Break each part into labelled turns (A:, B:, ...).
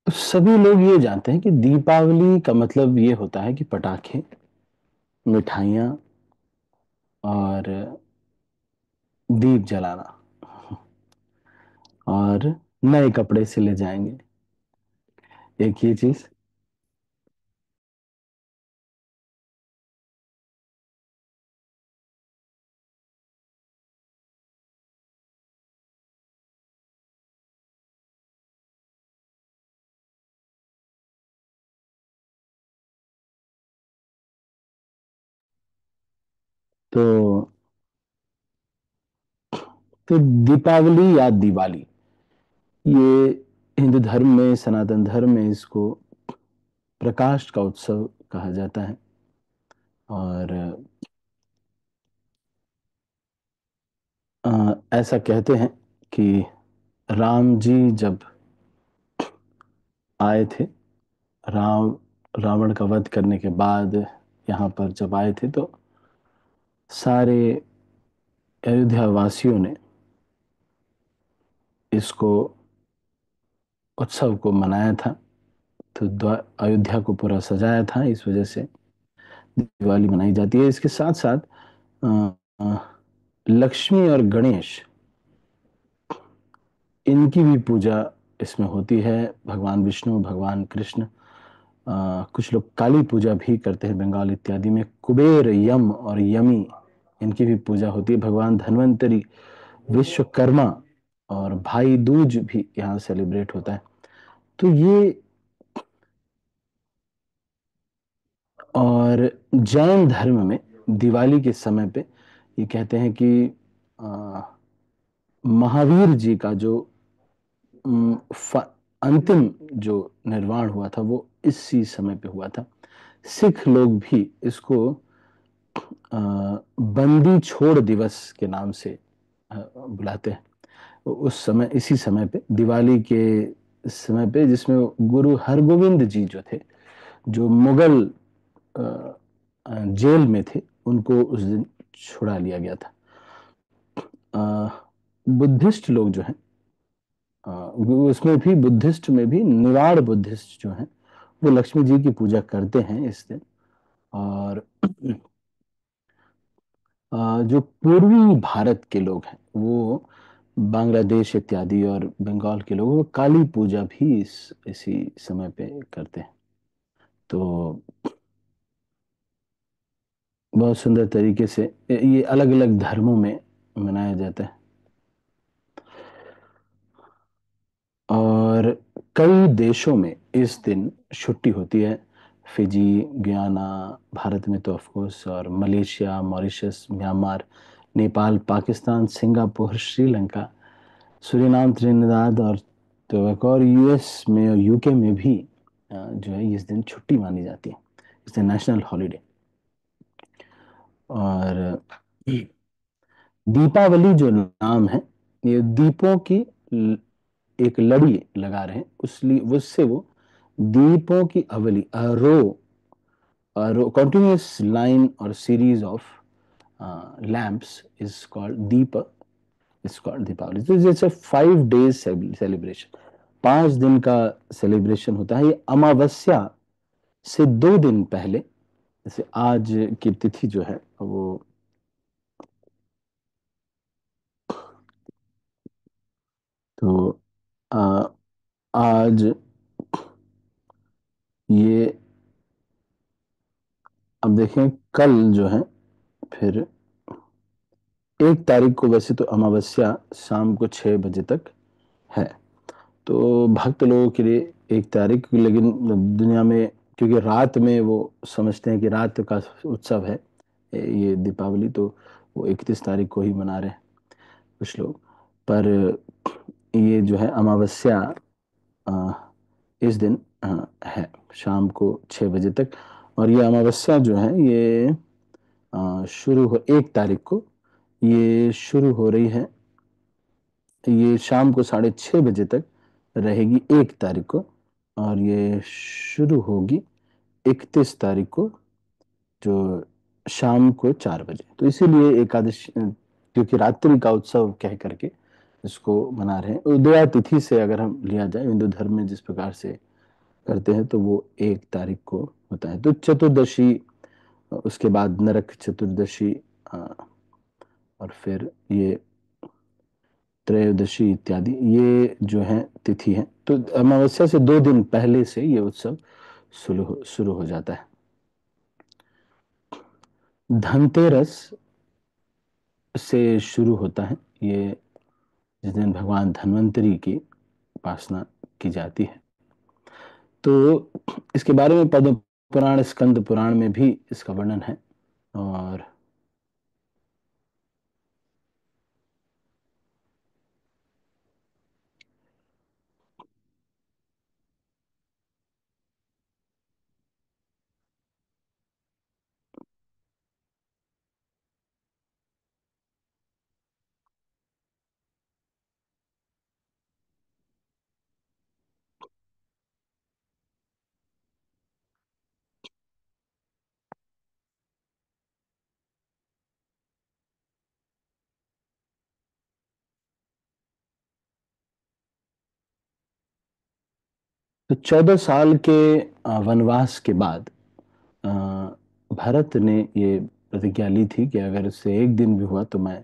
A: सभी लोग ये जानते हैं कि दीपावली का मतलब ये होता है कि पटाखे, मिठाइयाँ और दीप जलाना और नए कपड़े सिले जाएंगे। एक ही चीज। तो तो दीपावली या दिवाली, ये हिंदू धर्म में, सनातन धर्म में इसको प्रकाश का उत्सव कहा जाता है। और ऐसा कहते हैं कि राम जी जब आए थे, राम रावण का वध करने के बाद यहाँ पर जब आए थे, तो सारे अयोध्या वासियों ने इसको उत्सव को मनाया था। तो अयोध्या को पूरा सजाया था, इस वजह से दिवाली मनाई जाती है। इसके साथ साथ अ, अ, लक्ष्मी और गणेश, इनकी भी पूजा इसमें होती है। भगवान विष्णु, भगवान कृष्ण, कुछ लोग काली पूजा भी करते हैं। बंगाल इत्यादि में कुबेर, यम और यमी, इनकी भी पूजा होती है। भगवान धन्वंतरी, विश्वकर्मा और भाई दूज भी यहाँ सेलिब्रेट होता है। तो ये, और जैन धर्म में दिवाली के समय पे ये कहते हैं कि अ, महावीर जी का जो अम, फ- अंतिम जो निर्वाण हुआ था वो इसी समय पे हुआ था। सिख लोग भी इसको बंदी छोड़ दिवस के नाम से बुलाते हैं। उस समय, इसी समय पे, दिवाली के समय पे, जिसमें गुरु हरगोविंद जी जो थे, जो मुगल जेल में थे, उनको उस दिन छुड़ा लिया गया था। बुद्धिस्ट लोग जो हैं, उसमें भी, बुद्धिस्ट में भी निराड़ बुद्धिस्ट जो हैं, वो लक्ष्मी जी की पूजा करते हैं इस दिन। और जो पूर्वी भारत के लोग हैं, वो बांग्लादेश इत्यादि और बंगाल के लोग, वो काली पूजा भी इसी समय पे करते हैं। तो बहुत सुंदर तरीके से ये अलग अलग धर्मों में मनाया जाता है। और कई देशों में इस दिन छुट्टी होती है। फिजी, गुयाना, भारत में तो ऑफ कोर्स, और Malaysia, Mauritius, Myanmar, Nepal, Pakistan, Singapore, Sri Lanka, Suriname, Trinidad और टोबैगो, और यूएस में और यूके में भी जो है इस दिन छुट्टी मानी जाती है। इस दिन नेशनल हॉलिडे। और दीपावली जो नाम है, ये दीपों की एक लड़ी लगा रहे हैं, उसलिए उससे वो दीपों की अवली, रो कंटिन्यूअस लाइन और series of lamps is called deep, is called Deepavali. तो इट्स अ 5 days सेलिब्रेशन। 5 दिन का सेलिब्रेशन होता है। ये अमावस्या से 2 दिन पहले, जैसे आज की तिथि जो है वो, तो आ, आज ये, अब देखें कल जो है, फिर 1 तारीख को वैसे तो अमावस्या शाम को 6 बजे तक है। तो भक्त लोगों के लिए 1 तारीख, लेकिन दुनिया में, क्योंकि रात में वो समझते हैं कि रात का उत्सव है ये दीपावली, तो वो 31 तारीख को ही मना रहे हैं कुछ लोग। पर ये जो है अमावस्या अ, इस दिन है शाम को 6 बजे तक। और ये अमावस्या जो है ये शुरू हो 1 तारीख को, ये शुरू हो रही है, ये शाम को 6:30 बजे तक रहेगी 1 तारीख को। और ये शुरू होगी 31 तारीख को, जो शाम को 4 बजे। तो इसीलिए एकादश, क्योंकि रात्रि का उत्सव कह करके इसको मना रहे हैं। उदया तिथि से अगर हम लिया जाए, हिंदू धर्म में जिस प्रकार से करते हैं तो वो 1 तारीख को होता है। तो चतुर्दशी, उसके बाद नरक चतुर्दशी, अ, और फिर ये त्रयोदशी इत्यादि, ये जो है तिथि है। तो अमावस्या से 2 दिन पहले से ये उत्सव शुरू शुरू हो जाता है। धनतेरस से शुरू होता है ये, जिस दिन भगवान धन्वंतरी की उपासना की जाती है। तो इसके बारे में पद्म पुराण, स्कंद पुराण में भी इसका वर्णन है। और तो 14 साल के वनवास के बाद अ, भरत ने ये प्रतिज्ञा ली थी कि अगर उससे 1 दिन भी हुआ तो मैं,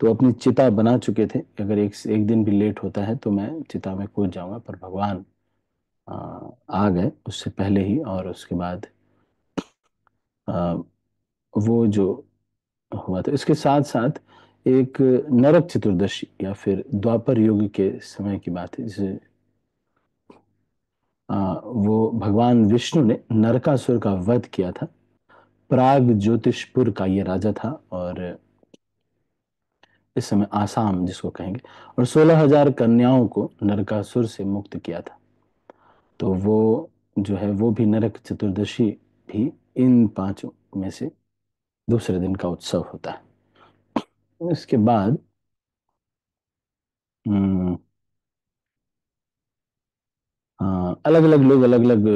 A: तो अपनी चिता बना चुके थे, अगर एक दिन भी लेट होता है तो मैं चिता में कूद जाऊंगा। पर भगवान अ, आ गए उससे पहले ही, और उसके बाद अ, वो जो हुआ था। इसके साथ साथ एक नरक चतुर्दशी या फिर द्वापर युग के समय की बात है, जिसे वो भगवान विष्णु ने नरकासुर का वध किया था। प्राग ज्योतिषपुर का ये राजा था, और इस समय आसाम जिसको कहेंगे, और 16,000 कन्याओं को नरकासुर से मुक्त किया था। तो वो जो है वो भी नरक चतुर्दशी भी इन 5 में से दूसरे दिन का उत्सव होता है। इसके बाद अलग अलग लोग अलग अलग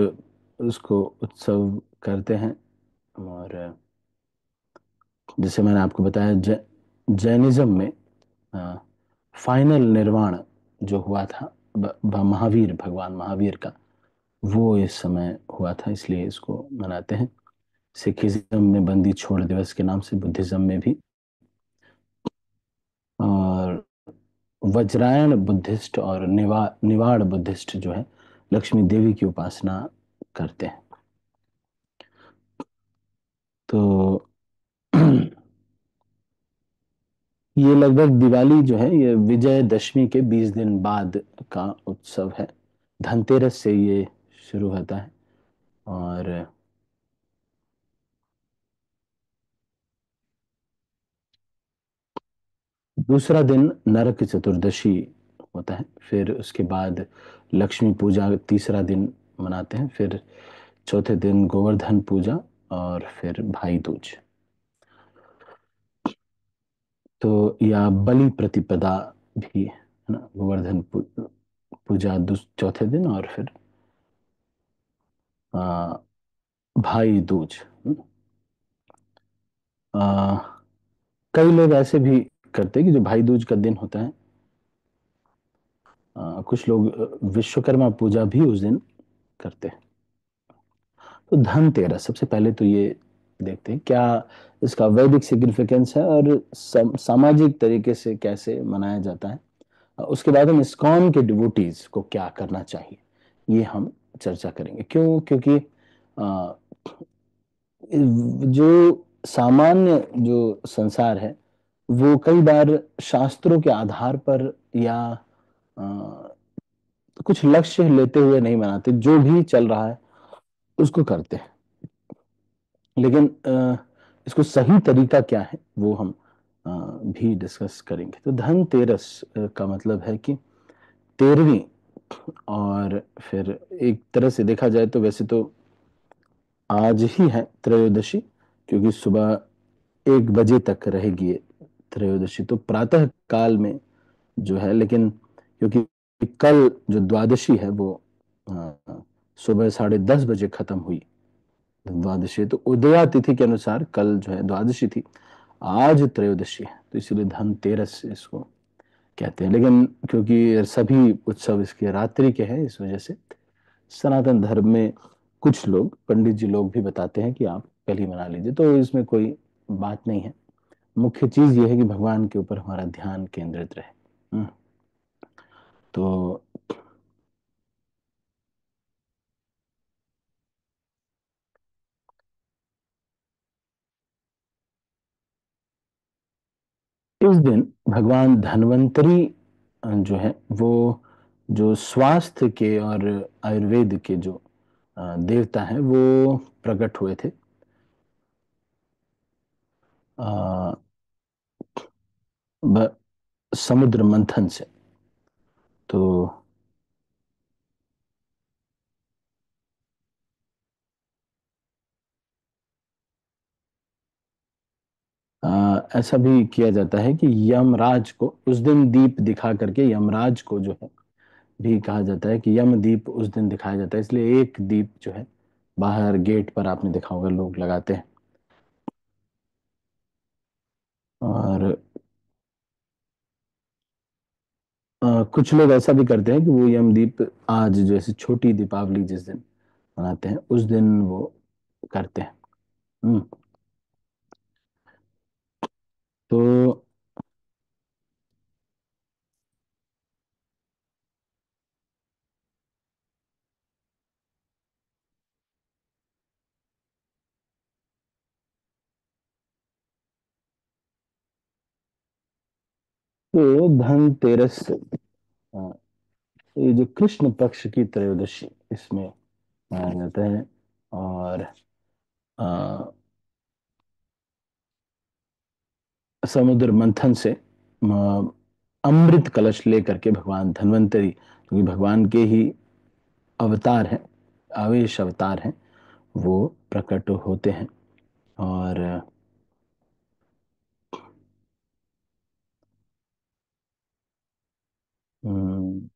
A: उसको उत्सव करते हैं। और जैसे मैंने आपको बताया, जैनिज्म में फाइनल निर्वाण जो हुआ था महावीर, भगवान महावीर का, वो इस समय हुआ था, इसलिए इसको मनाते हैं। सिखिज्म में बंदी छोड़ दिवस के नाम से, बुद्धिज्म में भी। और वज्रायण बुद्धिस्ट और निवाड़ बुद्धिस्ट जो है लक्ष्मी देवी की उपासना करते हैं। तो ये लगभग दिवाली जो है ये विजयदशमी के 20 दिन बाद का उत्सव है। धनतेरस से ये शुरू होता है। और दूसरा दिन नरक चतुर्दशी होता है। फिर उसके बाद लक्ष्मी पूजा तीसरा दिन मनाते हैं। फिर चौथे दिन गोवर्धन पूजा, और फिर भाई दूज। तो या बलि प्रतिपदा भी है ना, गोवर्धन पूजा चौथे दिन, और फिर आ, भाई दूज। आ, कई लोग ऐसे भी करते हैं कि जो भाई दूज का दिन होता है, कुछ लोग विश्वकर्मा पूजा भी उस दिन करते हैं। तो धनतेरस, सबसे पहले तो ये देखते हैं क्या इसका वैदिक सिग्निफिकेंस है, और सामाजिक तरीके से कैसे मनाया जाता है। उसके बाद हम इस्कॉन के डिवोटीज को क्या करना चाहिए, ये हम चर्चा करेंगे। क्यों? क्योंकि अ, जो सामान्य जो संसार है वो कई बार शास्त्रों के आधार पर या कुछ लक्ष्य लेते हुए नहीं मनाते, जो भी चल रहा है उसको करते हैं। लेकिन इसको सही तरीका क्या है वो हम भी डिस्कस करेंगे। तो धनतेरस का मतलब है कि 13वीं, और फिर एक तरह से देखा जाए तो वैसे तो आज ही है त्रयोदशी, क्योंकि सुबह 1 बजे तक रहेगी ये त्रयोदशी, तो प्रातः काल में जो है। लेकिन क्योंकि कल जो द्वादशी है वो सुबह 10:30 बजे खत्म हुई द्वादशी, तो उदया तिथि के अनुसार कल जो है द्वादशी थी, आज त्रयोदशी है, तो इसीलिए धनतेरस इसको कहते हैं। लेकिन क्योंकि सभी उत्सव इसके रात्रि के हैं, इस वजह से सनातन धर्म में कुछ लोग, पंडित जी लोग भी बताते हैं कि आप कल ही मना लीजिए, तो इसमें कोई बात नहीं है। मुख्य चीज ये है कि भगवान के ऊपर हमारा ध्यान केंद्रित रहे। हम्म, तो इस दिन भगवान धन्वंतरी जो है वो, जो स्वास्थ्य के और आयुर्वेद के जो देवता हैं वो प्रकट हुए थे अ, समुद्र मंथन से। तो ऐसा भी किया जाता है कि यमराज को उस दिन दीप दिखा करके, यमराज को जो है भी कहा जाता है कि यम दीप उस दिन दिखाया जाता है, इसलिए एक दीप जो है बाहर गेट पर आपने देखा होगा लोग लगाते हैं। और कुछ लोग ऐसा भी करते हैं कि वो यमदीप आज, जैसे छोटी दीपावली जिस दिन मनाते हैं उस दिन वो करते हैं। हम्म, तो धनतेरस, अ, ये जो कृष्ण पक्ष की त्रयोदशी इसमें मनाया जाता है। और अ, समुद्र मंथन से अमृत कलश लेकर के भगवान धन्वंतरी, क्योंकि भगवान के ही अवतार हैं, आवेश अवतार हैं, वो प्रकट होते हैं। और हम्म,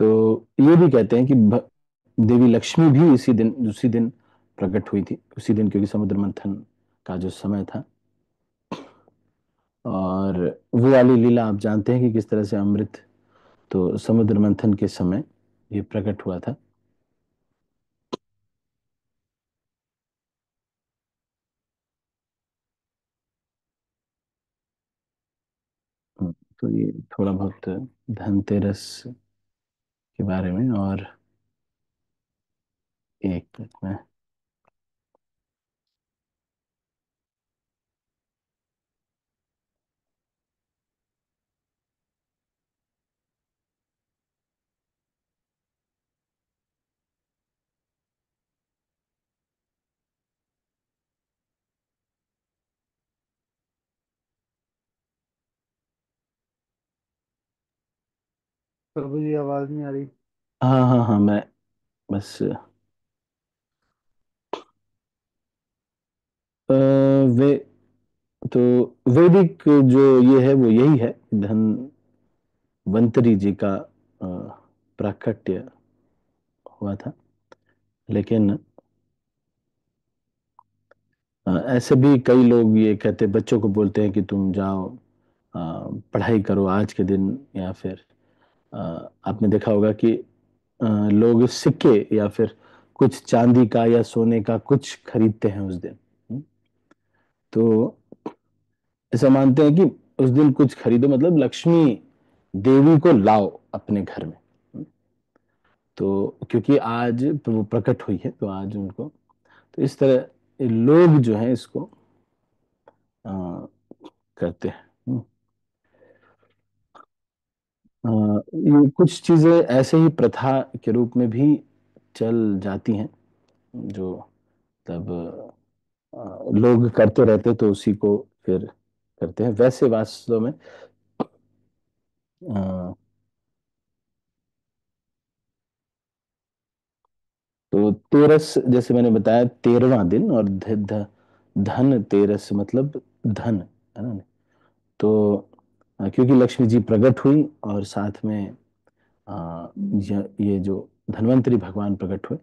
A: तो ये भी कहते हैं कि देवी लक्ष्मी भी इसी दिन, उसी दिन प्रकट हुई थी, उसी दिन, क्योंकि समुद्र मंथन का जो समय था। और वो वाली लीला आप जानते हैं कि किस तरह से अमृत तो समुद्र मंथन के समय ये प्रकट हुआ था। तो ये थोड़ा बहुत धनतेरस के बारे में। और एक मिनट में,
B: प्रभु जी आवाज नहीं आ रही।
A: हाँ हाँ हाँ, मैं बस वे, तो वैदिक जो ये है वो यही है, धनवंतरी जी का प्राकट्य हुआ था। लेकिन ऐसे भी कई लोग ये कहते, बच्चों को बोलते हैं कि तुम जाओ पढ़ाई करो आज के दिन, या फिर अ, आपने देखा होगा कि लोग सिक्के या फिर कुछ चांदी का या सोने का कुछ खरीदते हैं उस दिन। तो ऐसा मानते हैं कि उस दिन कुछ खरीदो, मतलब लक्ष्मी देवी को लाओ अपने घर में। तो क्योंकि आज वो प्रकट हुई है, तो आज उनको, तो इस तरह लोग जो है इसको अ, करते हैं। ये कुछ चीजें ऐसे ही प्रथा के रूप में भी चल जाती हैं, जो तब लोग करते रहते, तो उसी को फिर करते हैं। वैसे वास्तव में अ, तो तेरस, जैसे मैंने बताया, 13वां दिन, और धन तेरस मतलब धन, है ना। तो क्योंकि लक्ष्मी जी प्रकट हुई और साथ में ये जो धन्वंतरी भगवान प्रकट हुए,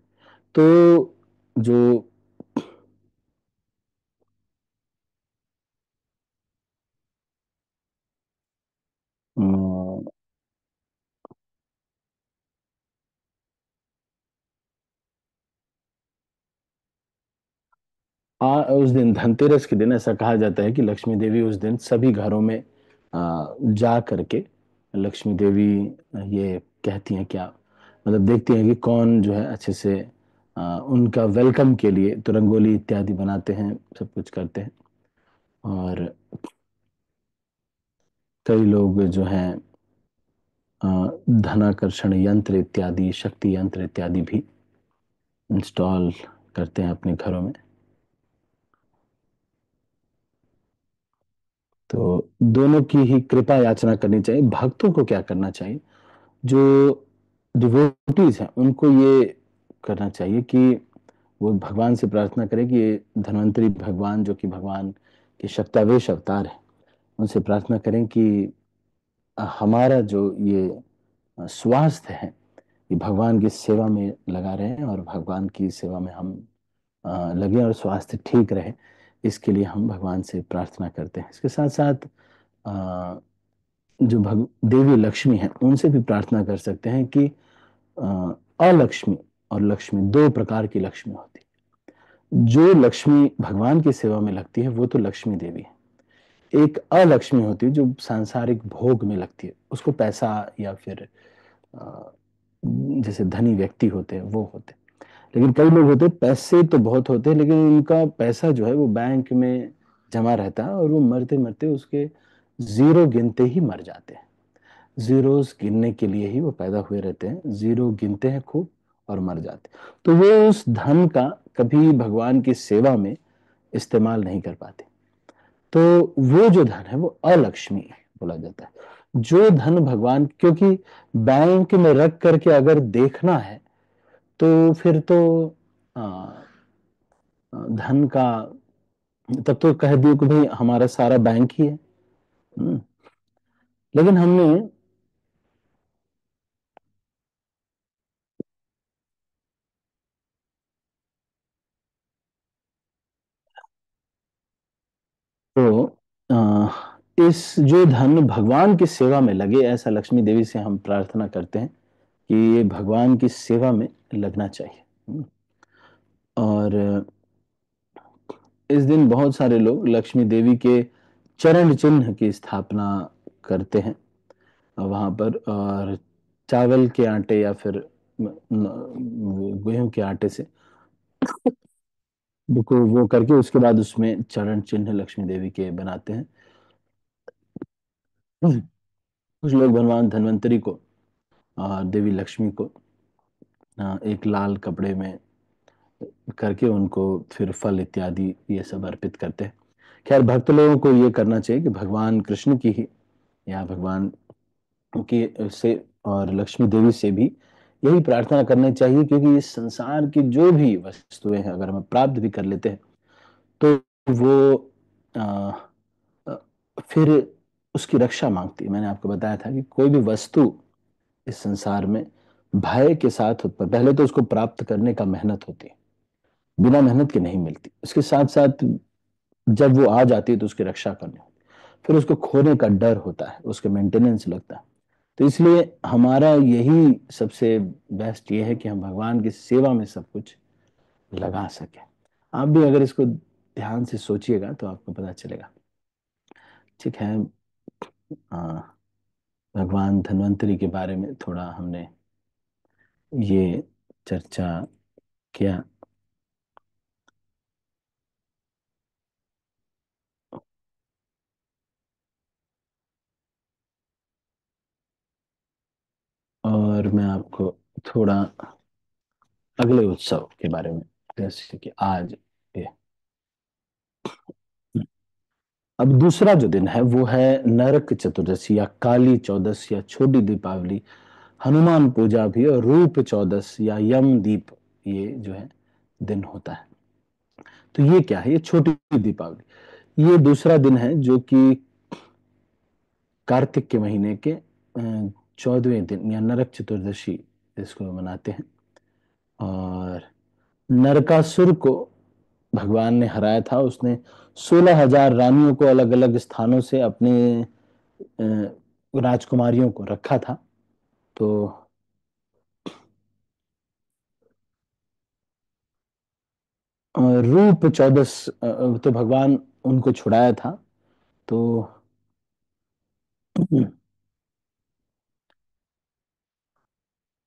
A: तो जो उस दिन धनतेरस के दिन ऐसा कहा जाता है कि लक्ष्मी देवी उस दिन सभी घरों में जा करके लक्ष्मी देवी ये कहती हैं क्या, मतलब देखती हैं कि कौन जो है अच्छे से उनका वेलकम के लिए तो रंगोली इत्यादि बनाते हैं, सब कुछ करते हैं। और कई लोग जो हैं अ, धनाकर्षण यंत्र इत्यादि, शक्ति यंत्र इत्यादि भी इंस्टॉल करते हैं अपने घरों में। तो दोनों की ही कृपा याचना करनी चाहिए। भक्तों को क्या करना चाहिए, जो डिवोटीज हैं उनको ये करना चाहिए कि वो भगवान से प्रार्थना करें कि ये धन्वंतरी भगवान जो कि भगवान के शक्तावेश अवतार है, उनसे प्रार्थना करें कि हमारा जो ये स्वास्थ्य है ये भगवान की सेवा में लगा रहे हैं और भगवान की सेवा में हम लगे और स्वास्थ्य ठीक रहे, इसके लिए हम भगवान से प्रार्थना करते हैं। इसके साथ साथ अ, जो भग देवी लक्ष्मी है उनसे भी प्रार्थना कर सकते हैं कि अलक्ष्मी और लक्ष्मी, दो प्रकार की लक्ष्मी होती है। जो लक्ष्मी भगवान की सेवा में लगती है वो तो लक्ष्मी देवी है। एक अलक्ष्मी होती है जो सांसारिक भोग में लगती है, उसको पैसा या फिर अ, जैसे धनी व्यक्ति होते हैं वो होते हैं। लेकिन कई लोग होते हैं पैसे तो बहुत होते हैं लेकिन उनका पैसा जो है वो बैंक में जमा रहता है और वो मरते मरते उसके जीरो गिनते ही मर जाते हैं। जीरोस गिनने के लिए ही वो पैदा हुए रहते हैं, जीरो गिनते हैं खूब और मर जाते हैं। तो वो उस धन का कभी भगवान की सेवा में इस्तेमाल नहीं कर पाते। तो वो जो धन है वो अलक्ष्मी बोला जाता है। जो धन भगवान, क्योंकि बैंक में रख करके अगर देखना है तो फिर तो आ, धन का, तब तो कह दियो कि भाई हमारा सारा बैंक ही है। हम्म, लेकिन हमने तो इस जो धन भगवान की सेवा में लगे, ऐसा लक्ष्मी देवी से हम प्रार्थना करते हैं कि ये भगवान की सेवा में लगना चाहिए। और इस दिन बहुत सारे लोग लक्ष्मी देवी के चरण चिन्ह की स्थापना करते हैं वहां पर, और चावल के आटे या फिर गेहूं के आटे से वो करके उसके बाद उसमें चरण चिन्ह लक्ष्मी देवी के बनाते हैं। कुछ लोग भगवान धन्वंतरी को और देवी लक्ष्मी को एक लाल कपड़े में करके उनको फिर फल इत्यादि ये सब अर्पित करते हैं। खैर भक्त लोगों को ये करना चाहिए कि भगवान कृष्ण की ही या भगवान की से और लक्ष्मी देवी से भी यही प्रार्थना करनी चाहिए, क्योंकि इस संसार की जो भी वस्तुएं हैं अगर हम प्राप्त भी कर लेते हैं तो वो अ, अ, फिर उसकी रक्षा मांगती है। मैंने आपको बताया था कि कोई भी वस्तु इस संसार में भय के साथ उत्पन्न, पहले तो उसको प्राप्त करने का मेहनत होती है, बिना मेहनत के नहीं मिलती। उसके साथ साथ जब वो आ जाती है तो उसकी रक्षा करनी होती है, फिर उसको खोने का डर होता है, उसके मेंटेनेंस लगता है। तो इसलिए हमारा यही सबसे बेस्ट ये है कि हम भगवान की सेवा में सब कुछ लगा सके। आप भी अगर इसको ध्यान से सोचिएगा तो आपको पता चलेगा। ठीक है। आ, भगवान धन्वंतरी के बारे में थोड़ा हमने ये चर्चा किया। और मैं आपको थोड़ा अगले उत्सव के बारे में, जैसे कि आज ये, अब दूसरा जो दिन है वो है नरक चतुर्दशी या काली चौदस या छोटी दीपावली, हनुमान पूजा भी, और रूप चौदस या यम दीप, ये जो है दिन होता है। तो ये क्या है, ये छोटी दीपावली, ये दूसरा दिन है जो कि कार्तिक के महीने के 14वें दिन या नरक चतुर्दशी इसको मनाते हैं। और नरकासुर को भगवान ने हराया था। उसने 16,000 रानियों को अलग अलग स्थानों से अपने राजकुमारियों को रखा था। तो रूप चौदस, तो भगवान उनको छुड़ाया था। तो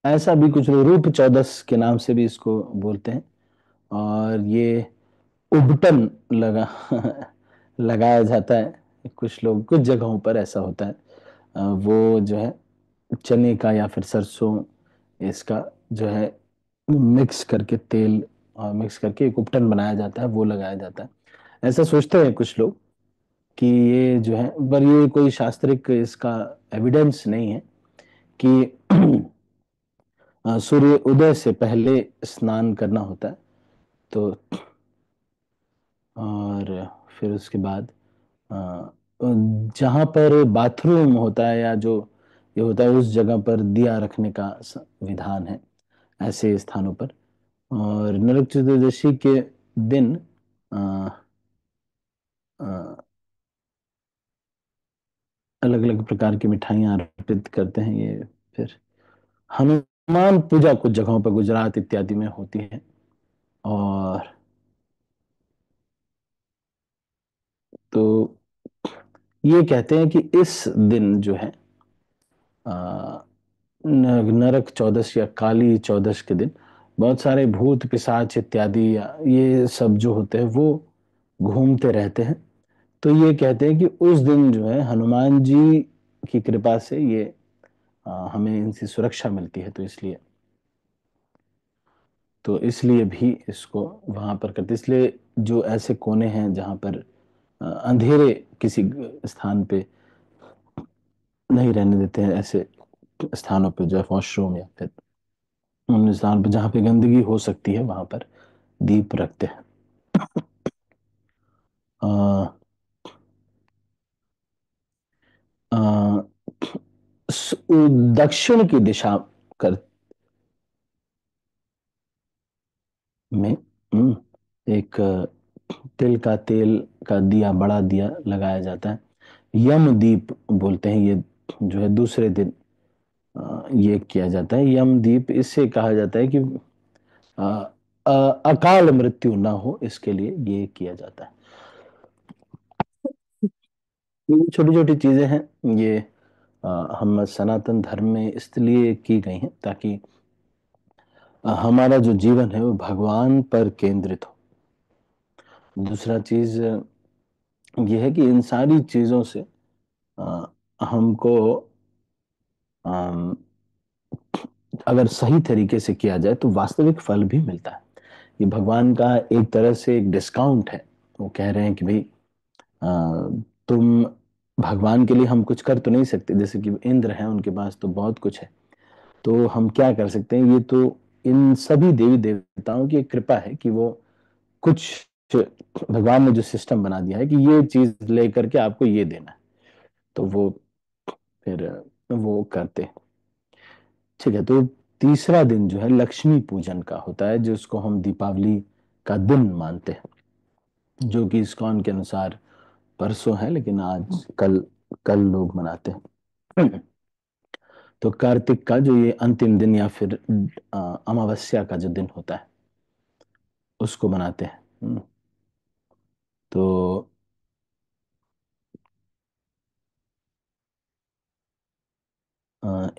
A: ऐसा भी कुछ लोग रूप चौदस के नाम से भी इसको बोलते हैं। और ये उबटन लगा लगाया जाता है। कुछ लोग कुछ जगहों पर ऐसा होता है। वो जो है चने का या फिर सरसों, इसका जो है मिक्स करके तेल और मिक्स करके एक उपटन बनाया जाता है, वो लगाया जाता है। ऐसा सोचते हैं कुछ लोग कि ये जो है, पर ये कोई शास्त्रिक इसका एविडेंस नहीं है कि सूर्य उदय से पहले स्नान करना होता है। तो और फिर उसके बाद जहाँ पर बाथरूम होता है या जो ये होता है, उस जगह पर दिया रखने का विधान है ऐसे स्थानों पर। और नरक चतुर्दशी के दिन अलग अलग प्रकार की मिठाइयाँ अर्पित करते हैं ये। फिर हनुमान पूजा कुछ जगहों पर गुजरात इत्यादि में होती है। और तो ये कहते हैं कि इस दिन जो है नरक चौदस या काली चौदस के दिन बहुत सारे भूत पिशाच इत्यादि या ये सब जो होते हैं वो घूमते रहते हैं। तो ये कहते हैं कि उस दिन जो है हनुमान जी की कृपा से ये हमें इनसे सुरक्षा मिलती है। तो इसलिए भी इसको वहां पर करते, इसलिए जो ऐसे कोने हैं जहां पर अंधेरे किसी स्थान पे नहीं रहने देते हैं, ऐसे स्थानों पे जो है वॉशरूम या फिर उन स्थान पे जहाँ पे गंदगी हो सकती है वहां पर दीप रखते हैं। अ, अ, दक्षिण की दिशा कर में एक तिल का तेल का दिया, बड़ा दिया लगाया जाता है। यम दीप बोलते हैं ये, जो है दूसरे दिन ये किया जाता है। यम दीप इससे कहा जाता है कि अ, अकाल मृत्यु ना हो, इसके लिए ये किया जाता है। ये छोटी छोटी चीजें हैं ये, हम सनातन धर्म में इसलिए की गई हैं ताकि हमारा जो जीवन है वो भगवान पर केंद्रित हो। दूसरा चीज ये है कि इन सारी चीजों से हमको अम, अगर सही तरीके से किया जाए तो वास्तविक फल भी मिलता है। ये भगवान का एक तरह से एक डिस्काउंट है। वो कह रहे हैं कि भाई तुम भगवान के लिए हम कुछ कर तो नहीं सकते, जैसे कि इंद्र हैं उनके पास तो बहुत कुछ है, तो हम क्या कर सकते हैं? ये तो इन सभी देवी देवताओं की एक कृपा है कि वो कुछ, भगवान ने जो सिस्टम बना दिया है कि ये चीज लेकर के आपको ये देना है, तो वो फिर वो करते हैं। ठीक है, तो तीसरा दिन जो है लक्ष्मी पूजन का होता है, जिसको हम दीपावली का दिन मानते हैं, जो कि इस्कॉन के अनुसार परसों है, लेकिन आज कल कल लोग मनाते हैं। तो कार्तिक का जो ये अंतिम दिन या फिर अमावस्या का जो दिन होता है उसको मनाते हैं। तो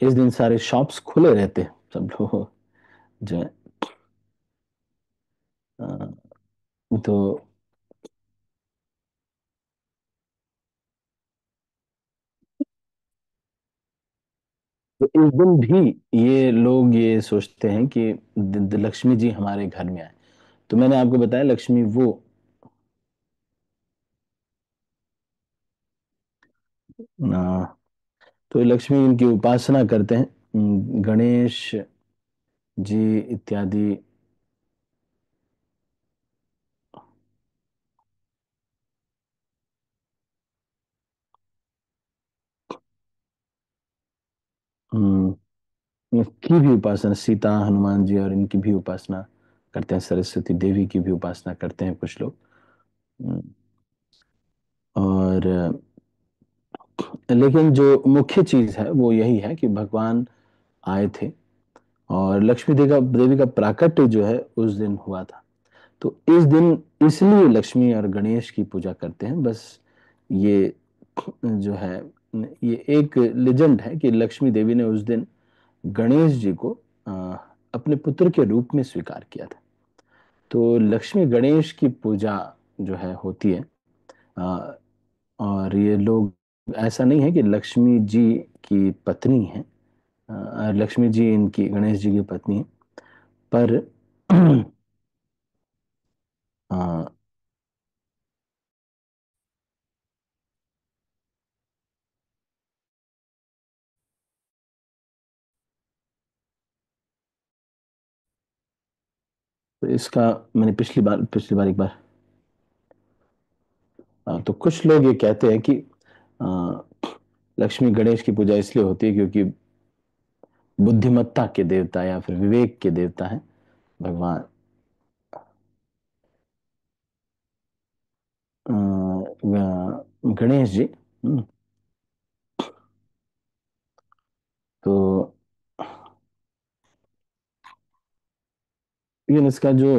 A: इस दिन सारे शॉप्स खुले रहते हैं, सब लोग जो है तो तो इस दिन भी ये लोग ये सोचते हैं कि लक्ष्मी जी हमारे घर में आए। तो मैंने आपको बताया लक्ष्मी वो तो लक्ष्मी इनकी उपासना करते हैं। गणेश जी इत्यादि। हम्म, की भी उपासना, सीता हनुमान जी और इनकी भी उपासना करते हैं, सरस्वती देवी की भी उपासना करते हैं कुछ लोग। हम्म, और लेकिन जो मुख्य चीज है वो यही है कि भगवान आए थे और लक्ष्मी देवी का प्राकट्य जो है उस दिन हुआ था। तो इस दिन इसलिए लक्ष्मी और गणेश की पूजा करते हैं। बस ये जो है, ये एक लेजेंड है कि लक्ष्मी देवी ने उस दिन गणेश जी को अ, अपने पुत्र के रूप में स्वीकार किया था। तो लक्ष्मी गणेश की पूजा जो है होती है। अ, और ये लोग, ऐसा नहीं है कि लक्ष्मी जी की पत्नी है, लक्ष्मी जी इनकी गणेश जी की पत्नी है, पर अ, तो इसका मैंने पिछली बार एक बार, तो कुछ लोग ये कहते हैं कि अ, लक्ष्मी गणेश की पूजा इसलिए होती है क्योंकि बुद्धिमत्ता के देवता या फिर विवेक के देवता हैं भगवान गणेश जी। तो लेकिन इसका जो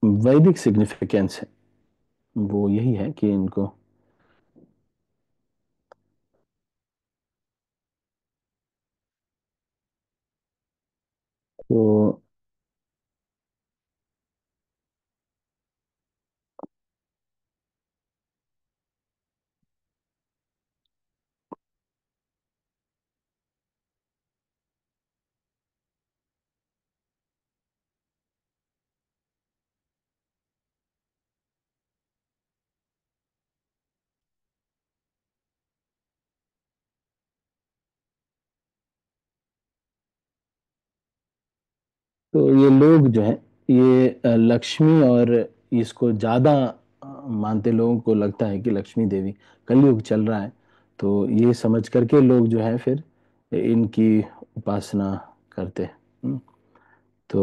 A: वैदिक सिग्निफिकेंस है वो यही है कि इनको, तो ये लोग जो है, ये लक्ष्मी और इसको ज्यादा मानते लोगों को लगता है कि लक्ष्मी देवी, कलयुग चल रहा है, तो ये समझ करके लोग जो है फिर इनकी उपासना करते हैं। तो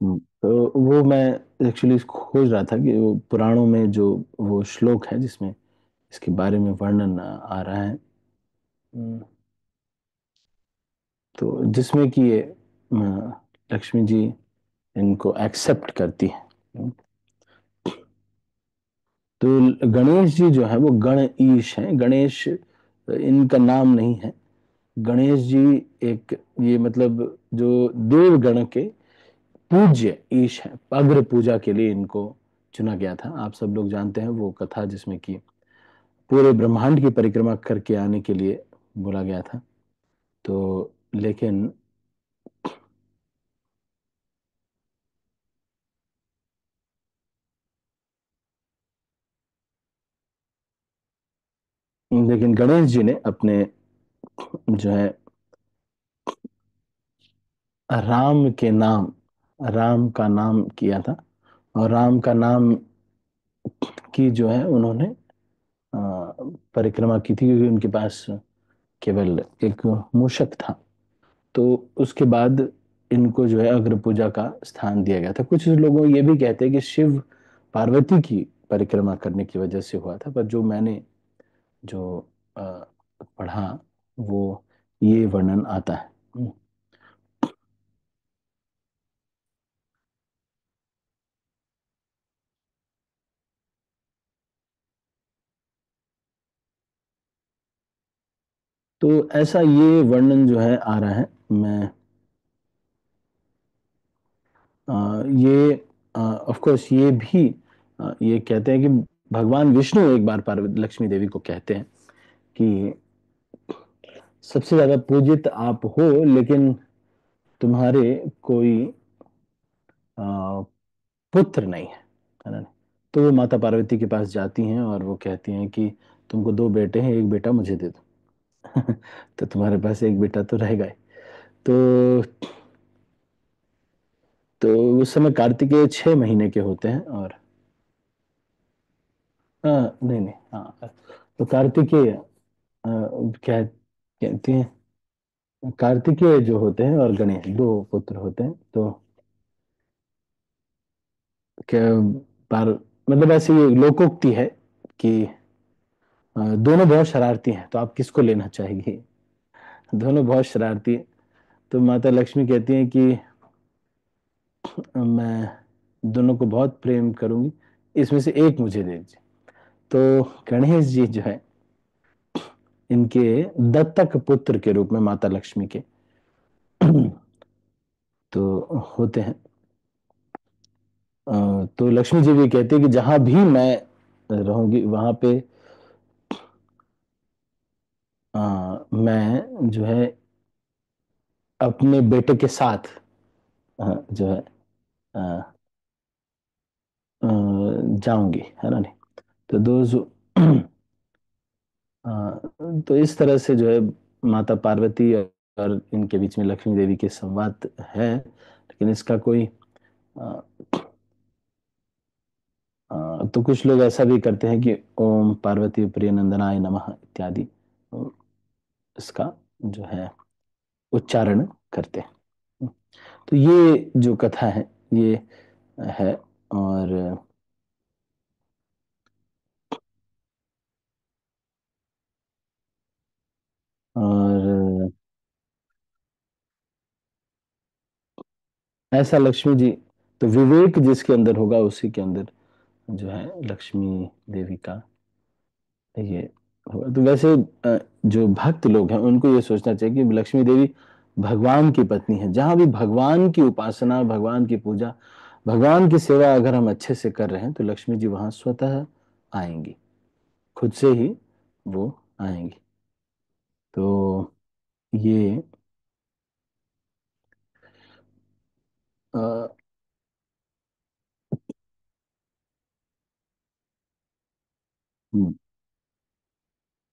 A: तो वो मैं एक्चुअली खोज रहा था कि वो पुराणों में जो वो श्लोक है जिसमें इसके बारे में वर्णन आ रहा है। हम्म, तो जिसमें कि ये लक्ष्मी जी इनको एक्सेप्ट करती है। तो गणेश जी जो है वो गण ईश है, गणेश इनका नाम नहीं है। गणेश जी एक, ये मतलब जो देवगण के पूज्य ईश है, अग्र पूजा के लिए इनको चुना गया था। आप सब लोग जानते हैं वो कथा जिसमें कि पूरे ब्रह्मांड की परिक्रमा करके आने के लिए बोला गया था। तो लेकिन लेकिन गणेश जी ने अपने जो है राम के नाम, राम का नाम किया था। और राम का नाम की जो है उन्होंने अ, परिक्रमा की थी क्योंकि उनके पास केवल एक मूषक था। तो उसके बाद इनको जो है अग्र पूजा का स्थान दिया गया था। कुछ लोगों ये भी कहते हैं कि शिव पार्वती की परिक्रमा करने की वजह से हुआ था, पर जो मैंने जो पढ़ा वो ये वर्णन आता है। तो ऐसा ये वर्णन जो है आ रहा है। मैं ये ऑफ कोर्स ये भी ये कहते हैं कि भगवान विष्णु एक बार पार्वती लक्ष्मी देवी को कहते हैं कि सबसे ज्यादा पूजित आप हो, लेकिन तुम्हारे कोई अ, पुत्र नहीं है ना। तो वो माता पार्वती के पास जाती हैं और वो कहती हैं कि तुमको दो बेटे हैं, एक बेटा मुझे दे दो। तो तुम्हारे पास एक बेटा तो रहेगा ही। तो तो उस समय कार्तिकेय 6 महीने के होते हैं। और हाँ, नहीं नहीं, हाँ, तो कार्तिकेय क्या कहती हैं, कार्तिकेय जो होते हैं और गणेश दो पुत्र होते हैं। तो क्या पार मतलब ऐसी ये लोकोक्ति है कि दोनों बहुत शरारती हैं, तो आप किसको लेना चाहेंगे? दोनों बहुत शरारती हैं। तो माता लक्ष्मी कहती हैं कि मैं दोनों को बहुत प्रेम करूंगी, इसमें से एक मुझे दे दीजिए। तो गणेश जी जो है, इनके दत्तक पुत्र के रूप में माता लक्ष्मी के तो होते हैं। तो लक्ष्मी जी भी कहती है कि जहां भी मैं रहूंगी वहां पे मैं जो है अपने बेटे के साथ जो है अ, अ, जाऊंगी, है ना? नहीं तो तो इस तरह से जो है माता पार्वती और इनके बीच में लक्ष्मी देवी के संवाद है, लेकिन इसका कोई अ, तो कुछ लोग ऐसा भी करते हैं कि ओम पार्वती प्रिय नंदनाय नमः इत्यादि इसका जो है उच्चारण करते हैं। तो ये जो कथा है ये है। और और ऐसा लक्ष्मी जी, तो विवेक जिसके अंदर होगा उसी के अंदर जो है लक्ष्मी देवी का ये होगा। तो वैसे जो भक्त लोग हैं उनको ये सोचना चाहिए कि लक्ष्मी देवी भगवान की पत्नी है। जहां भी भगवान की उपासना, भगवान की पूजा, भगवान की सेवा अगर हम अच्छे से कर रहे हैं तो लक्ष्मी जी वहां स्वतः आएंगी, खुद से ही वो आएंगी। तो ये अ, हम्म,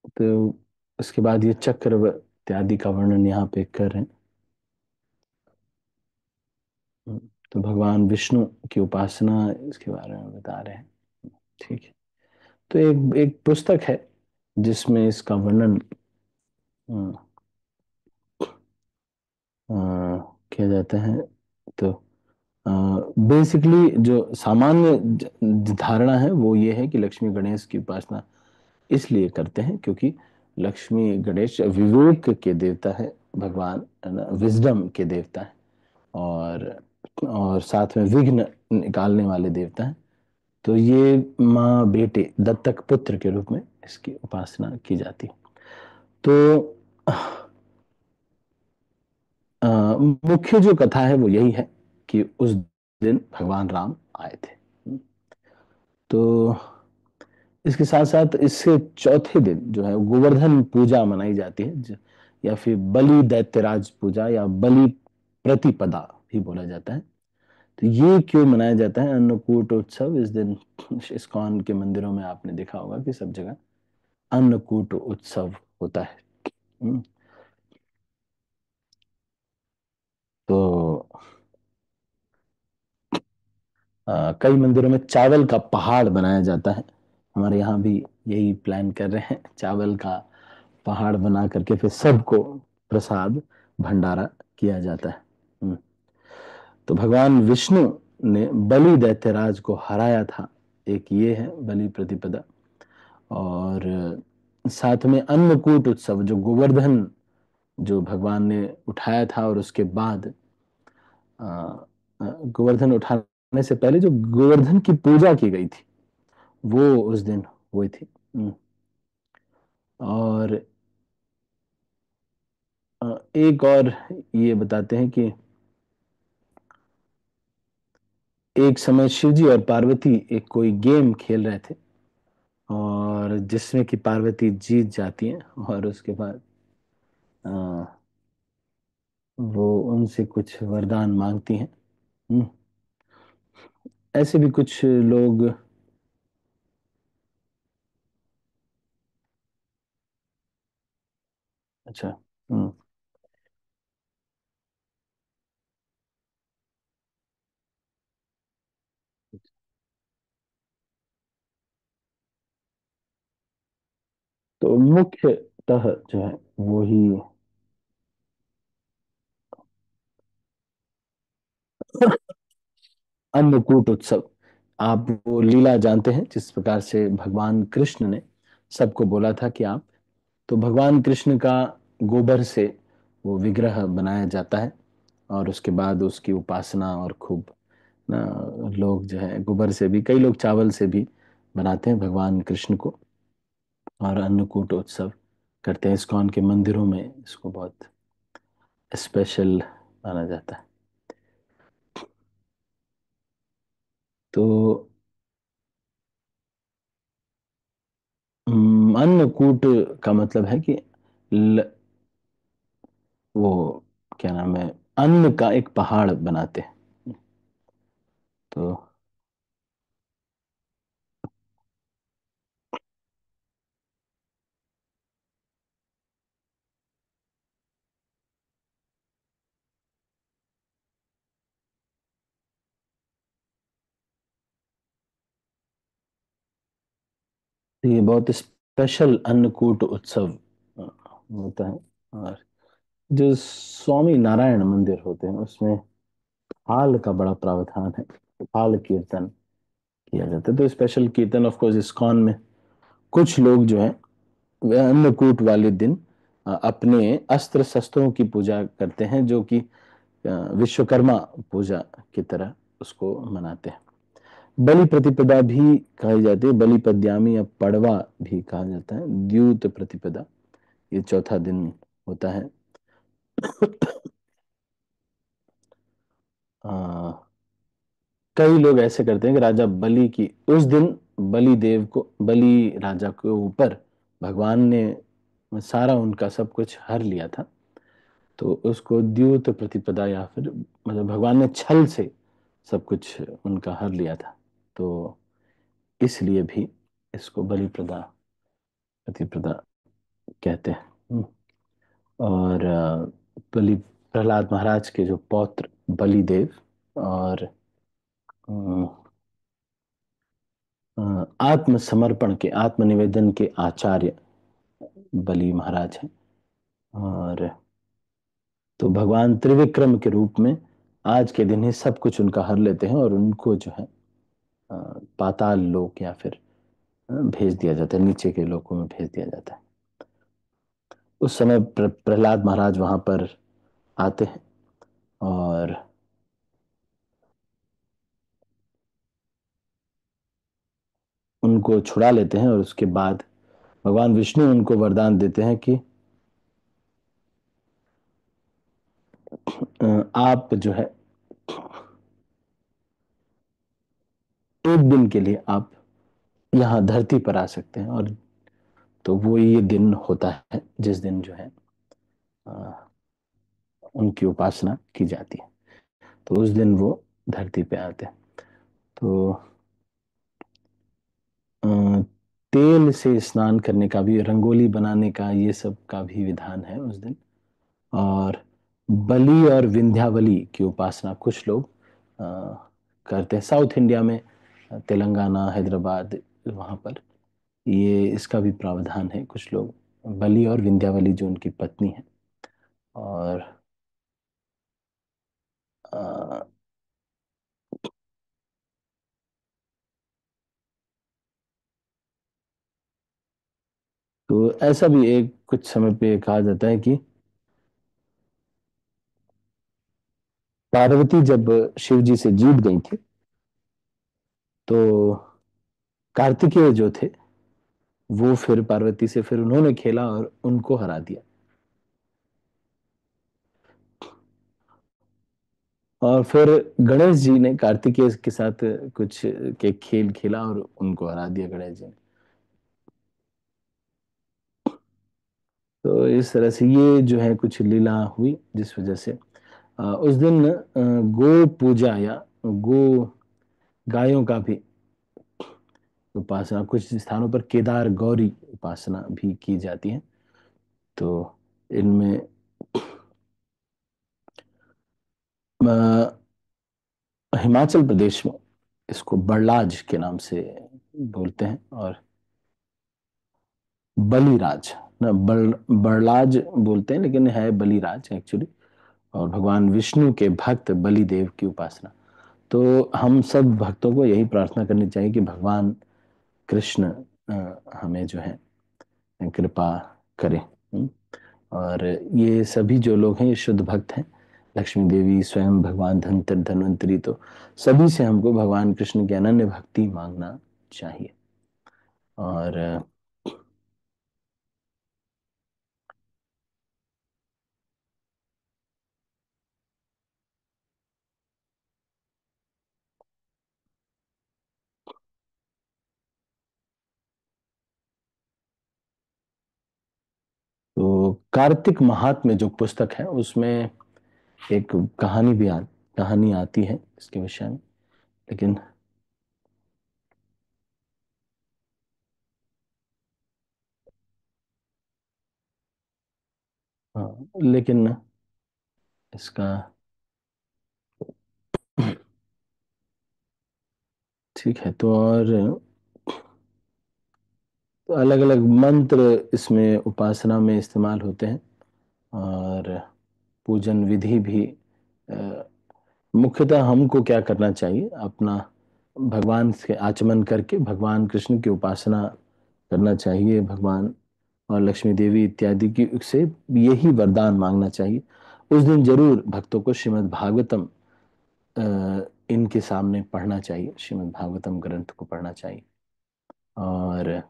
A: तो इसके बाद ये चक्र इत्यादि का वर्णन यहाँ पे कर रहे हैं। तो भगवान विष्णु की उपासना इसके बारे में बता रहे हैं। ठीक है। तो एक एक पुस्तक है जिसमें इसका वर्णन किया जाता है। तो बेसिकली जो सामान्य धारणा है वो ये है कि लक्ष्मी गणेश की उपासना इसलिए करते हैं क्योंकि लक्ष्मी गणेश विवेक के देवता है, भगवान है ना, विजडम के देवता है। और साथ में विघ्न निकालने वाले देवता हैं। तो ये माँ बेटे दत्तक पुत्र के रूप में इसकी उपासना की जाती है। तो मुख्य जो कथा है वो यही है कि उस दिन भगवान राम आए थे। तो इसके साथ साथ इससे चौथे दिन जो है गोवर्धन पूजा मनाई जाती है, या फिर बलि दैत्यराज पूजा या बलि प्रतिपदा भी बोला जाता है। तो ये क्यों मनाया जाता है? अन्नकूट उत्सव इस दिन इस्कॉन के मंदिरों में आपने देखा होगा कि सब जगह अन्नकूट उत्सव होता है। हम्म, तो कई मंदिरों में चावल का पहाड़ बनाया जाता है। हमारे यहाँ भी यही प्लान कर रहे हैं, चावल का पहाड़ बना करके फिर सबको प्रसाद भंडारा किया जाता है। तो भगवान विष्णु ने बलि दैत्यराज को हराया था, एक ये है बलि प्रतिपदा। और साथ में अन्नकूट उत्सव जो गोवर्धन जो भगवान ने उठाया था, और उसके बाद अ, गोवर्धन उठाने से पहले जो गोवर्धन की पूजा की गई थी वो उस दिन हुई थी। और एक और ये बताते हैं कि एक समय शिवजी और पार्वती एक कोई गेम खेल रहे थे, और जिसमें कि पार्वती जीत जाती हैं, और उसके बाद अ, वो उनसे कुछ वरदान मांगती हैं। हम्म, ऐसे भी कुछ लोग। अच्छा। हम्म। तो मुख्यतः जो है वो ही अन्नकूट उत्सव। आप वो लीला जानते हैं जिस प्रकार से भगवान कृष्ण ने सबको बोला था कि आप, तो भगवान कृष्ण का गोबर से वो विग्रह बनाया जाता है और उसके बाद उसकी उपासना और खूब ना, लोग जो है गोबर से भी, कई लोग चावल से भी बनाते हैं भगवान कृष्ण को, और अन्नकूट उत्सव करते हैं। इस्कॉन के मंदिरों में इसको बहुत स्पेशल माना जाता है। तो अन्नकूट का मतलब है कि ल, वो क्या नाम है, अन्न का एक पहाड़ बनाते हैं। तो ये बहुत स्पेशल अन्नकूट उत्सव अ, होता है। और जो स्वामी नारायण मंदिर होते हैं उसमें हाल का बड़ा प्रावधान है, हाल कीर्तन किया जाता है। तो स्पेशल कीर्तन ऑफ कोर्स इस्कॉन में कुछ लोग जो है वह अन्नकूट वाले दिन अपने अस्त्र शस्त्रों की पूजा करते हैं, जो कि विश्वकर्मा पूजा की तरह उसको मनाते हैं। बलि प्रतिपदा भी कही जाती है, बलि पद्यामी या पड़वा भी कहा जाता है, द्यूत प्रतिपदा ये चौथा दिन होता है। आ, कई लोग ऐसे करते हैं कि राजा बलि की उस दिन, बलि देव को, बलि राजा के ऊपर भगवान ने सारा उनका सब कुछ हर लिया था, तो उसको द्यूत प्रतिपदा या फिर मतलब भगवान ने छल से सब कुछ उनका हर लिया था, तो इसलिए भी इसको बलि प्रदा प्रतिपदा कहते हैं। और बलि, प्रहलाद महाराज के जो पौत्र बलिदेव और आत्मसमर्पण के, आत्मनिवेदन के आचार्य बलि महाराज हैं। और तो भगवान त्रिविक्रम के रूप में आज के दिन ही सब कुछ उनका हर लेते हैं और उनको जो है अ, पाताल लोक या फिर भेज दिया जाता है, नीचे के लोकों में भेज दिया जाता है। उस समय प्रहलाद महाराज वहां पर आते हैं और उनको छुड़ा लेते हैं, और उसके बाद भगवान विष्णु उनको वरदान देते हैं कि आप जो है एक दिन के लिए आप यहाँ धरती पर आ सकते हैं। और तो वो ये दिन होता है जिस दिन जो है अ, उनकी उपासना की जाती है। तो उस दिन वो धरती पे आते हैं। तो अ, तेल से स्नान करने का भी, रंगोली बनाने का, ये सब का भी विधान है उस दिन। और बलि और विंध्यावली की उपासना कुछ लोग करते हैं साउथ इंडिया में, तेलंगाना, हैदराबाद, वहाँ पर ये इसका भी प्रावधान है। कुछ लोग बलि और विंध्यावली जो उनकी पत्नी है, और अ, तो ऐसा भी एक कुछ समय पे कहा जाता है कि पार्वती जब शिव जी से जीत गई थी, तो कार्तिकेय जो थे वो फिर पार्वती से फिर उन्होंने खेला और उनको हरा दिया। और फिर गणेश जी ने कार्तिकेय के साथ कुछ के खेल खेला और उनको हरा दिया गणेश जी ने। तो इस तरह से ये जो है कुछ लीला हुई, जिस वजह से उस दिन गो पूजा या गो गायों का भी उपासना, कुछ स्थानों पर केदार गौरी उपासना भी की जाती है। तो इनमें हिमाचल प्रदेश में इसको बरलाज के नाम से बोलते हैं। और बलिराज ना, बड़लाज बोलते हैं लेकिन है बलिराज एक्चुअली। और भगवान विष्णु के भक्त बलि देव की उपासना। तो हम सब भक्तों को यही प्रार्थना करनी चाहिए कि भगवान कृष्ण हमें जो है कृपा करें। और ये सभी जो लोग हैं ये शुद्ध भक्त हैं। लक्ष्मी देवी, स्वयं भगवान धन्वंतरी, तो सभी से हमको भगवान कृष्ण की अनन्य भक्ति मांगना चाहिए। और तो कार्तिक महात्म्य जो पुस्तक है उसमें एक कहानी आती है इसके विषय में, लेकिन हाँ, लेकिन इसका ठीक है। तो और तो अलग अलग मंत्र इसमें उपासना में इस्तेमाल होते हैं। और पूजन विधि भी अ, मुख्यतः हमको क्या करना चाहिए, अपना भगवान से आचमन करके भगवान कृष्ण की उपासना करना चाहिए। भगवान और लक्ष्मी देवी इत्यादि की से यही वरदान मांगना चाहिए। उस दिन जरूर भक्तों को श्रीमद् भागवतम इनके सामने पढ़ना चाहिए, श्रीमद् भागवतम ग्रंथ को पढ़ना चाहिए। और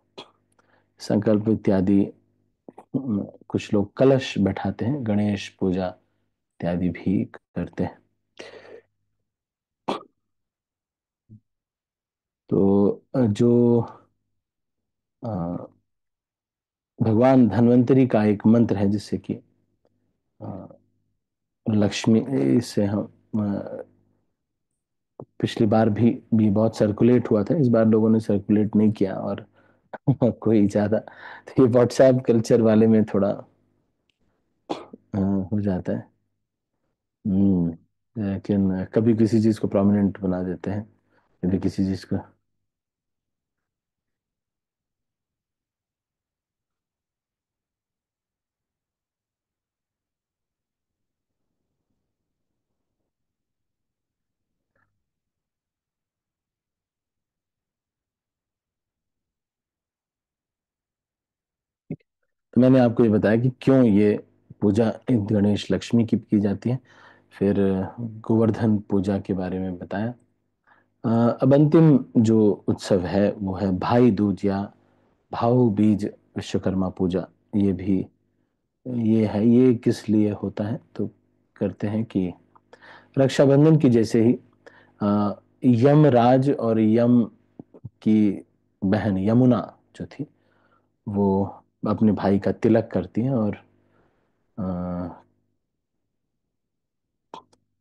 A: संकल्प इत्यादि कुछ लोग कलश बैठाते हैं, गणेश पूजा इत्यादि भी करते हैं। तो जो अ, भगवान धन्वंतरी का एक मंत्र है जिससे कि अ, लक्ष्मी से हम पिछली बार भी बहुत सर्कुलेट हुआ था, इस बार लोगों ने सर्कुलेट नहीं किया। और कोई ज्यादा, तो ये व्हाट्सएप कल्चर वाले में थोड़ा हो जाता है। हम्म। लेकिन कभी किसी चीज को प्रोमिनेंट बना देते हैं, कभी किसी चीज को। तो मैंने आपको ये बताया कि क्यों ये पूजा गणेश लक्ष्मी की जाती है। फिर गोवर्धन पूजा के बारे में बताया। अब अंतिम जो उत्सव है वो है भाई दूज या भाऊ बीज विश्वकर्मा पूजा। ये भी ये है, ये किस लिए होता है, तो करते हैं कि रक्षाबंधन की जैसे ही अ, यमराज और यम की बहन यमुना जो थी वो अपने भाई का तिलक करती हैं। और अ,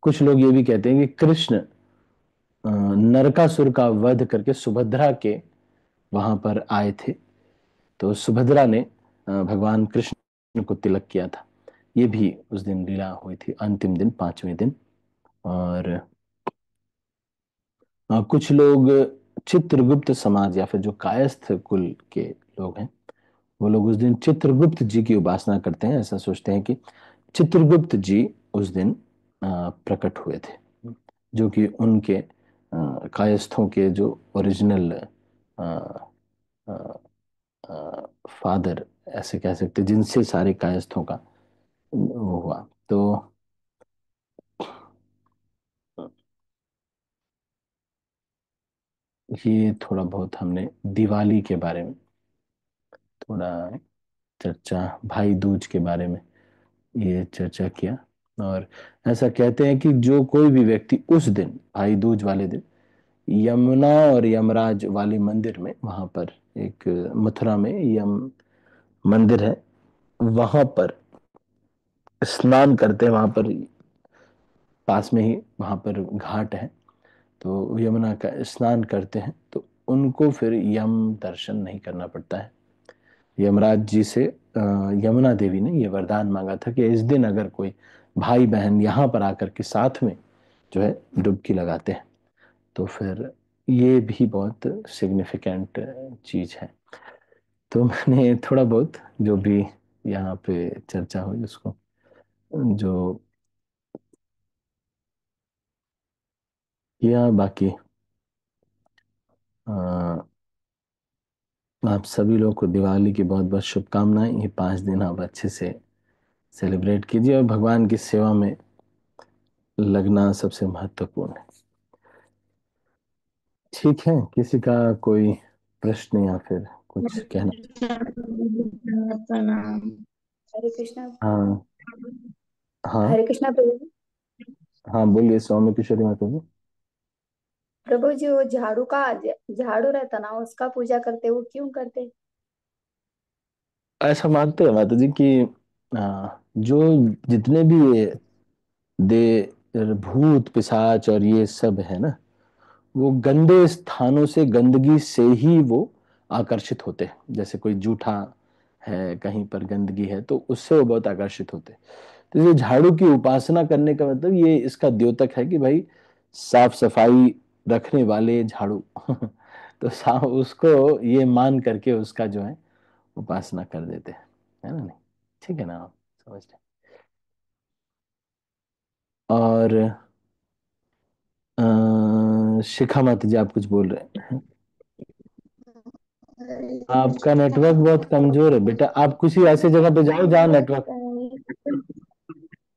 A: कुछ लोग ये भी कहते हैं कि कृष्ण नरकासुर का वध करके सुभद्रा के वहां पर आए थे। तो सुभद्रा ने भगवान कृष्ण को तिलक किया था। ये भी उस दिन लीला हुई थी, अंतिम दिन, पांचवें दिन। और कुछ लोग चित्रगुप्त समाज या फिर जो कायस्थ कुल के लोग हैं वो लोग उस दिन चित्रगुप्त जी की उपासना करते हैं। ऐसा सोचते हैं कि चित्रगुप्त जी उस दिन प्रकट हुए थे, जो कि उनके कायस्थों के जो ओरिजिनल फादर ऐसे कह सकते, जिनसे सारे कायस्थों का वो हुआ। तो ये थोड़ा बहुत हमने दिवाली के बारे में थोड़ा चर्चा, भाई दूज के बारे में ये चर्चा किया। और ऐसा कहते हैं कि जो कोई भी व्यक्ति उस दिन भाई दूज वाले दिन यमुना और यमराज वाली मंदिर में, वहां पर एक मथुरा में यम मंदिर है, वहां पर स्नान करते हैं। वहां पर पास में ही वहां पर घाट है, तो यमुना का स्नान करते हैं तो उनको फिर यम दर्शन नहीं करना पड़ता है। यमराज जी से यमुना देवी ने ये वरदान मांगा था कि इस दिन अगर कोई भाई बहन यहाँ पर आकर के साथ में जो है डुबकी लगाते हैं तो फिर ये भी बहुत सिग्निफिकेंट चीज है। तो मैंने थोड़ा बहुत जो भी यहाँ पे चर्चा हुई उसको जो किया, बाकी अ, आप सभी लोगों को दिवाली की बहुत बहुत शुभकामनाएं। ये 5 दिन आप अच्छे से सेलिब्रेट कीजिए और भगवान की सेवा में लगना सबसे महत्वपूर्ण है। ठीक है, किसी का कोई प्रश्न या फिर कुछ कहना?
C: प्रणाम। हरे कृष्णा।
A: हाँ हाँ
C: हरे कृष्णा प्रभु जी।
A: हाँ, बोलिए सौम्य किशोरी माता जी।
C: प्रभु जी, वो झाड़ू का झाड़ू रहता ना, उसका पूजा करते, वो क्यों करते?
A: ऐसा मानते हैं माता जी कि जो जितने भी ये भूत पिशाच और ये सब है ना, वो गंदे स्थानों से, गंदगी से ही वो आकर्षित होते हैं। जैसे कोई जूठा है, कहीं पर गंदगी है, तो उससे वो बहुत आकर्षित होते हैं। तो ये झाड़ू की उपासना करने का मतलब ये इसका द्योतक है कि भाई साफ सफाई रखने वाले झाड़ू तो साफ उसको ये मान करके उसका जो है उपासना कर देते हैं, है ना? नहीं, ठीक है ना, आप समझ रहे हैं। और शिखा माता जी, आप कुछ बोल रहे हैं? आपका नेटवर्क बहुत कमजोर है बेटा, आप किसी ऐसे जगह पे जाओ जहाँ नेटवर्क।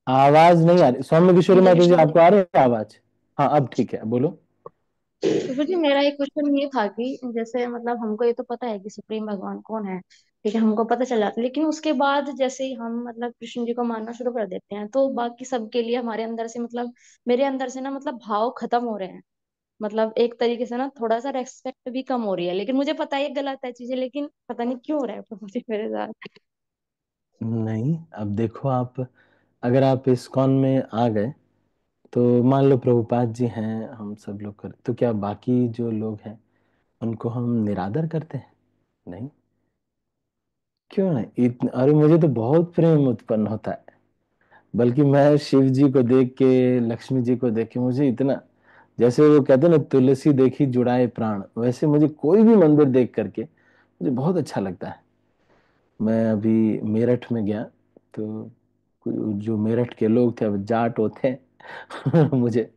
A: आवाज नहीं आ रही। सौम्य किशोरी
C: हरे
A: माता जी,
C: कृष्णा
A: आपको आ रही है आवाज? हाँ, अब ठीक है, बोलो।
C: प्रभु जी, मेरा एक क्वेश्चन ये था कि जैसे मतलब हमको ये तो पता है कि सुप्रीम भगवान कौन है, ठीक है, हमको पता चल जाता है, लेकिन उसके बाद जैसे ही हम मतलब कृष्ण जी को मानना शुरू कर देते हैं तो बाकी सबके लिए हमारे अंदर से मतलब मेरे अंदर से ना मतलब भाव खत्म हो रहे हैं। मतलब एक तरीके से ना थोड़ा सा रेस्पेक्ट भी कम हो रही है, लेकिन मुझे पता है ये गलत है चीजें, लेकिन पता नहीं क्यों हो रहा है प्रभु जी मेरे साथ।
A: नहीं, अब देखो आप, अगर आप इस्कॉन में आ गए तो मान लो प्रभुपाद जी हैं, हम सब लोग कर, तो क्या बाकी जो लोग हैं उनको हम निरादर करते हैं? नहीं। क्यों नहीं? अरे मुझे तो बहुत प्रेम उत्पन्न होता है। बल्कि मैं शिव जी को देख के, लक्ष्मी जी को देख के मुझे इतना, जैसे वो कहते हैं ना, तुलसी देखी जुड़ाए प्राण, वैसे मुझे कोई भी मंदिर देख करके मुझे बहुत अच्छा लगता है। मैं अभी मेरठ में गया तो जो मेरठ के लोग थे, अब जाट होते हैं मुझे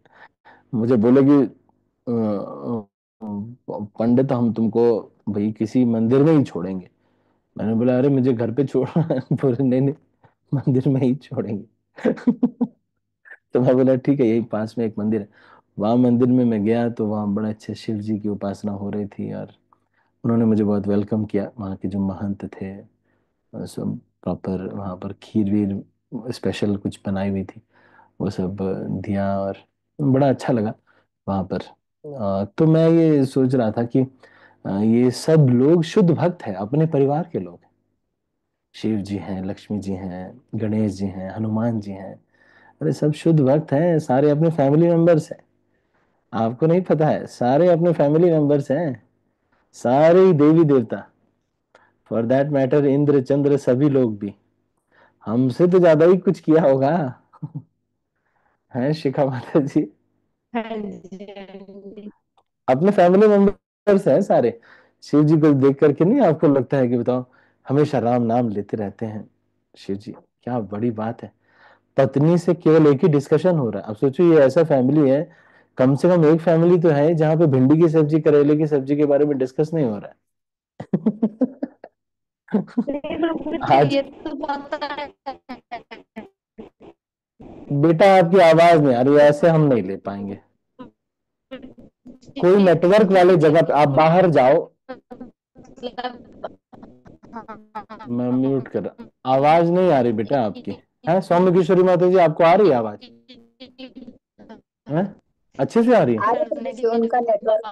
A: मुझे बोले कि पंडित, हम तुमको भाई किसी मंदिर में ही छोड़ेंगे। मैंने बोला अरे मुझे घर पे छोड़ना है। बोले नहीं नहीं, मंदिर में ही छोड़ेंगे। तो मैं बोला ठीक है, यही पास में एक मंदिर है। वहाँ मंदिर में मैं गया तो वहाँ बड़े अच्छे शिव जी की उपासना हो रही थी, और उन्होंने मुझे बहुत वेलकम किया। वहाँ के जो महंत थे सब प्रॉपर वहाँ पर खीर वीर स्पेशल कुछ बनाई हुई थी, वो सब दिया, और बड़ा अच्छा लगा वहाँ पर। तो मैं ये सोच रहा था कि ये सब लोग शुद्ध भक्त हैं, अपने परिवार के लोग हैं। शिव जी हैं, लक्ष्मी जी हैं, गणेश जी हैं, हनुमान जी हैं। अरे सब शुद्ध भक्त हैं, सारे अपने फैमिली मेंबर्स हैं। आपको नहीं पता है, सारे अपने फैमिली मेंबर्स हैं, सारे ही देवी देवता, फॉर दैट मैटर इंद्र चंद्र सभी लोग भी। हमसे तो ज्यादा ही कुछ किया होगा है शिखा माता जी।
C: हाँ जी, हाँ जी।
A: अपने फैमिली मेंबर्स हैं सारे। शिव जी को देख करके नहीं आपको लगता है कि बताओ, हमेशा राम नाम लेते रहते हैं शिव जी, क्या बड़ी बात है। पत्नी से केवल एक ही डिस्कशन हो रहा है। अब सोचो, ये ऐसा फैमिली है, कम से कम एक फैमिली तो है जहां पे भिंडी की सब्जी, करेले की सब्जी के बारे में डिस्कस नहीं हो रहा
C: नहीं प्रभु
A: है।
C: जी,
A: आज
C: ये तो पता है।
A: बेटा आपकी आवाज नहीं आ रही है, ऐसे हम नहीं ले पाएंगे। कोई नेटवर्क वाले जगह पे आप बाहर जाओ। मैं म्यूट कर रहा, आवाज नहीं आ रही बेटा आपकी। है सौम्य किशोरी माता जी, आपको आ रही है आवाज? है, अच्छे से आ रही है?
C: आ रहे प्रभु जी, उनका नेटवर्क।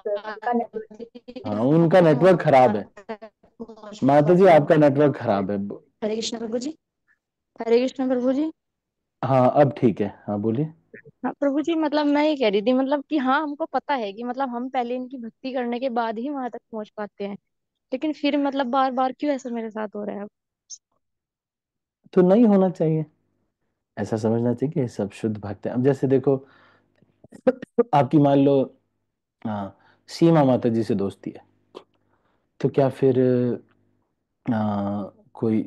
A: हाँ, उनका नेटवर्क खराब है। माता जी, आपका नेटवर्क खराब है।
C: हरे कृष्ण प्रभु जी। हरे कृष्ण प्रभु जी।
A: हाँ, अब ठीक है, हाँ बोलिए।
C: हाँ प्रभु जी, मतलब मैं ये कह रही थी मतलब कि हाँ हमको पता है कि मतलब हम पहले इनकी भक्ति करने के बाद ही वहां तक पहुंच पाते हैं, लेकिन फिर मतलब बार बार क्यों ऐसा मेरे साथ हो रहा है अब?
A: तो नहीं होना चाहिए, ऐसा समझना चाहिए कि ये सब शुद्ध भक्त है। अब जैसे देखो, आपकी मान लो हाँ, सीमा माता जी से दोस्ती है, तो क्या फिर कोई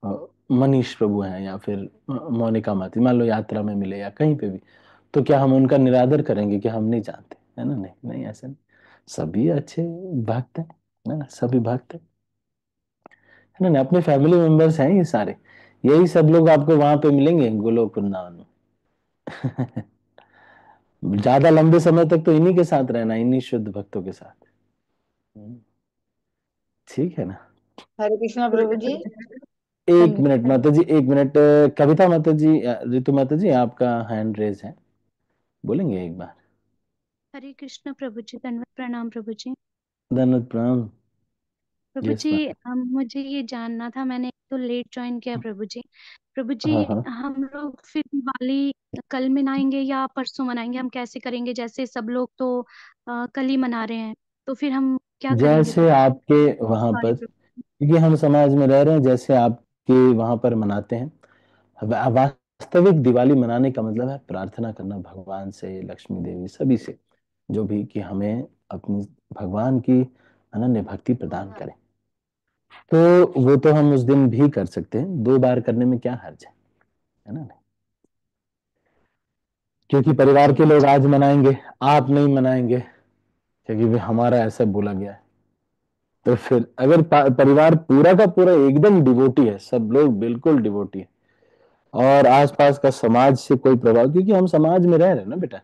A: अ, मनीष प्रभु हैं या फिर मोनिका माथी, मान लो यात्रा में मिले या कहीं पे भी, तो क्या हम उनका निरादर करेंगे कि हम नहीं जानते? है ना? नहीं नहीं, ऐसे नहीं। सभी अच्छे भक्त हैं, है ना? सभी भक्त हैं, है ना? अपने फैमिली मेंबर्स हैं ये सारे। यही सब लोग आपको वहां पे मिलेंगे गोलोक वृंदावन में। ज्यादा लंबे समय तक तो इन्हीं के साथ रहना, इन्हीं शुद्ध भक्तों के साथ। हम्म, ठीक है ना?
D: हरे कृष्णा प्रभु जी।
A: एक मिनट
D: धन्यवाद।
A: माता जी, एक मिनट। कविता माता जी, ऋतु माता जी, आपका हैंड रेज है, बोलेंगे एक बार?
E: हरे कृष्ण प्रभु जी, दंडवत प्रणाम प्रभु जी।
A: धन्यवाद, प्रणाम।
E: प्रभु
A: यस
E: जी,
A: माता।
E: मुझे ये जानना था, मैंने तो लेट ज्वाइन किया प्रभु जी। प्रभु जी,
A: हाँ हाँ।
E: हम लोग फिर दिवाली कल मनाएंगे या परसों मनाएंगे? हम कैसे करेंगे? जैसे सब लोग तो कल ही मना रहे हैं, तो फिर हम क्या करेंगे
A: जैसे
E: प्रभु?
A: आपके वहां
E: सॉरी
A: पर,
E: प्रभु।
A: क्योंकि हम समाज में रह रहे हैं, जैसे आपके वहां पर मनाते हैं, वास्तविक दिवाली मनाने का मतलब है प्रार्थना करना भगवान से, लक्ष्मी देवी सभी से, जो भी, कि हमें अपनी भगवान की अनन्य भक्ति प्रदान करें। तो वो तो हम उस दिन भी कर सकते हैं, 2 बार करने में क्या हर्ज है ना? नहीं, क्योंकि परिवार के लोग आज मनाएंगे, आप नहीं मनाएंगे, क्योंकि भी हमारा ऐसा बोला गया है। तो फिर अगर परिवार पूरा का पूरा एकदम डिवोटी है, सब लोग बिल्कुल डिवोटी है, और आसपास का समाज से कोई प्रभाव, क्योंकि हम समाज में रह रहे हैं ना बेटा।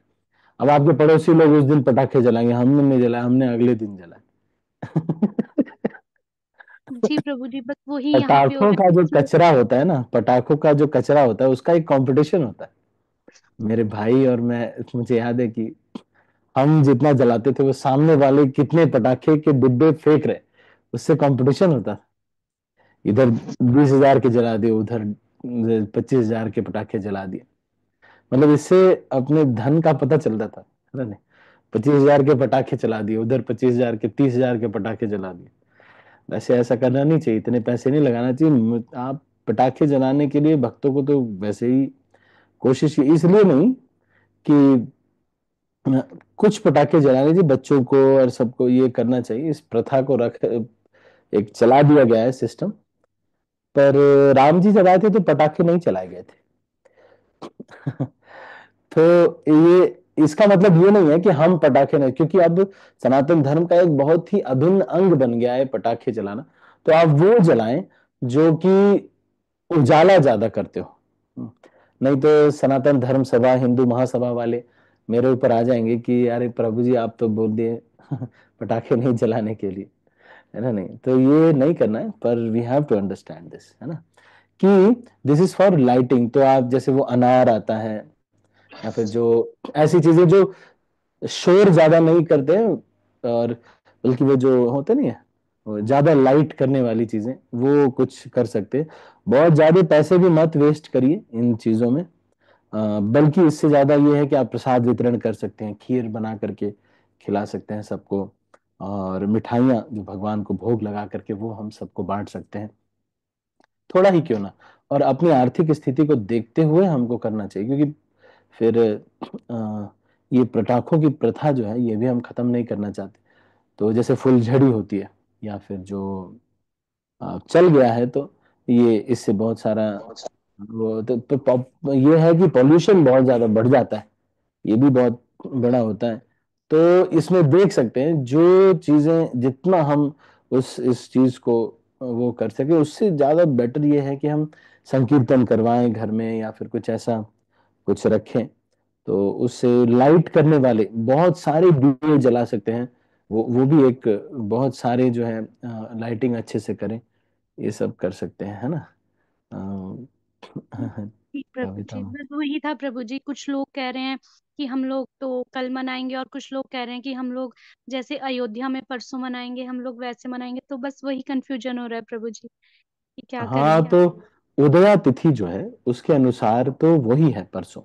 A: अब आपके पड़ोसी लोग उस दिन पटाखे जलाएंगे, हमने नहीं जलाया, हमने अगले दिन जलाए।
E: जी प्रभु जी, बस वही यहाँ पे हो
A: पटाखों
E: रहा
A: का
E: है
A: जो
E: कि
A: कचरा होता है ना, पटाखों का जो कचरा होता है, उसका एक कंपटीशन होता है। मेरे भाई और मैं, मुझे याद है कि हम जितना जलाते थे, वो सामने वाले कितने पटाखे के डिब्बे फेंक रहे, उससे कंपटीशन होता था। इधर 20,000 के जला दिए, उधर 25,000 के पटाखे जला दिए। मतलब इससे अपने धन का पता चलता था, है ना? नहीं, 25,000 के पटाखे चला दिए, उधर 25,000 के, 30,000 के पटाखे जला दिए। वैसे ऐसा करना नहीं चाहिए, इतने पैसे नहीं लगाना चाहिए। आप पटाखे जलाने के लिए भक्तों को तो वैसे ही कोशिश इसलिए नहीं कि कुछ पटाखे जलाने चाहिए, बच्चों को और सबको ये करना चाहिए। इस प्रथा को रख एक चला दिया गया है सिस्टम। पर राम जी जब आए थे तो पटाखे नहीं चलाए गए थे। तो ये, इसका मतलब ये नहीं है कि हम पटाखे नहीं, क्योंकि अब सनातन धर्म का एक बहुत ही अभिन्न अंग बन गया है पटाखे जलाना। तो आप वो जलाएं जो कि उजाला ज्यादा करते हो। नहीं तो सनातन धर्म सभा, हिंदू महासभा वाले मेरे ऊपर आ जाएंगे कि अरे प्रभु जी आप तो बोल दिए पटाखे नहीं जलाने के लिए, है ना? नहीं, तो ये नहीं करना है। पर we have to understand this, है ना, कि दिस इज फॉर लाइटिंग। तो आप जैसे वो अनार आता है, या फिर जो ऐसी चीजें जो शोर ज्यादा नहीं करते हैं, और बल्कि वो जो होते नहीं है, वो ज्यादा लाइट करने वाली चीजें, वो कुछ कर सकते हैं। बहुत ज्यादा पैसे भी मत वेस्ट करिए इन चीजों में। बल्कि इससे ज्यादा ये है कि आप प्रसाद वितरण कर सकते हैं, खीर बना करके खिला सकते हैं सबको, और मिठाइयाँ जो भगवान को भोग लगा करके वो हम सबको बांट सकते हैं, थोड़ा ही क्यों ना। और अपनी आर्थिक स्थिति को देखते हुए हमको करना चाहिए, क्योंकि फिर ये पटाखों की प्रथा जो है, ये भी हम खत्म नहीं करना चाहते। तो जैसे फुलझड़ी होती है, या फिर जो चल गया है, तो ये इससे बहुत सारा वो तो ये है कि पॉल्यूशन बहुत ज्यादा बढ़ जाता है, ये भी बहुत बड़ा होता है। तो इसमें देख सकते हैं जो चीजें, जितना हम उस इस चीज को वो कर सके, उससे ज्यादा बेटर ये है कि हम संकीर्तन करवाएं घर में, या फिर कुछ ऐसा कुछ रखें। तो उससे लाइट करने वाले बहुत सारे दिए जला सकते हैं, वो भी एक, बहुत सारे जो है लाइटिंग अच्छे से करें, ये सब कर सकते हैं, है ना?
E: जी प्रभु
A: कविता
E: जी,
A: में।
E: बस वही था प्रभु जी। कुछ लोग कह रहे हैं कि हम लोग तो कल मनाएंगे, और कुछ लोग कह रहे हैं कि हम लोग जैसे अयोध्या में परसों मनाएंगे, हम लोग वैसे मनाएंगे। तो बस वही कंफ्यूजन हो रहा है प्रभु जी कि क्या
A: हाँ,
E: करें।
A: तो उदया तिथि जो है उसके अनुसार तो वही है परसों।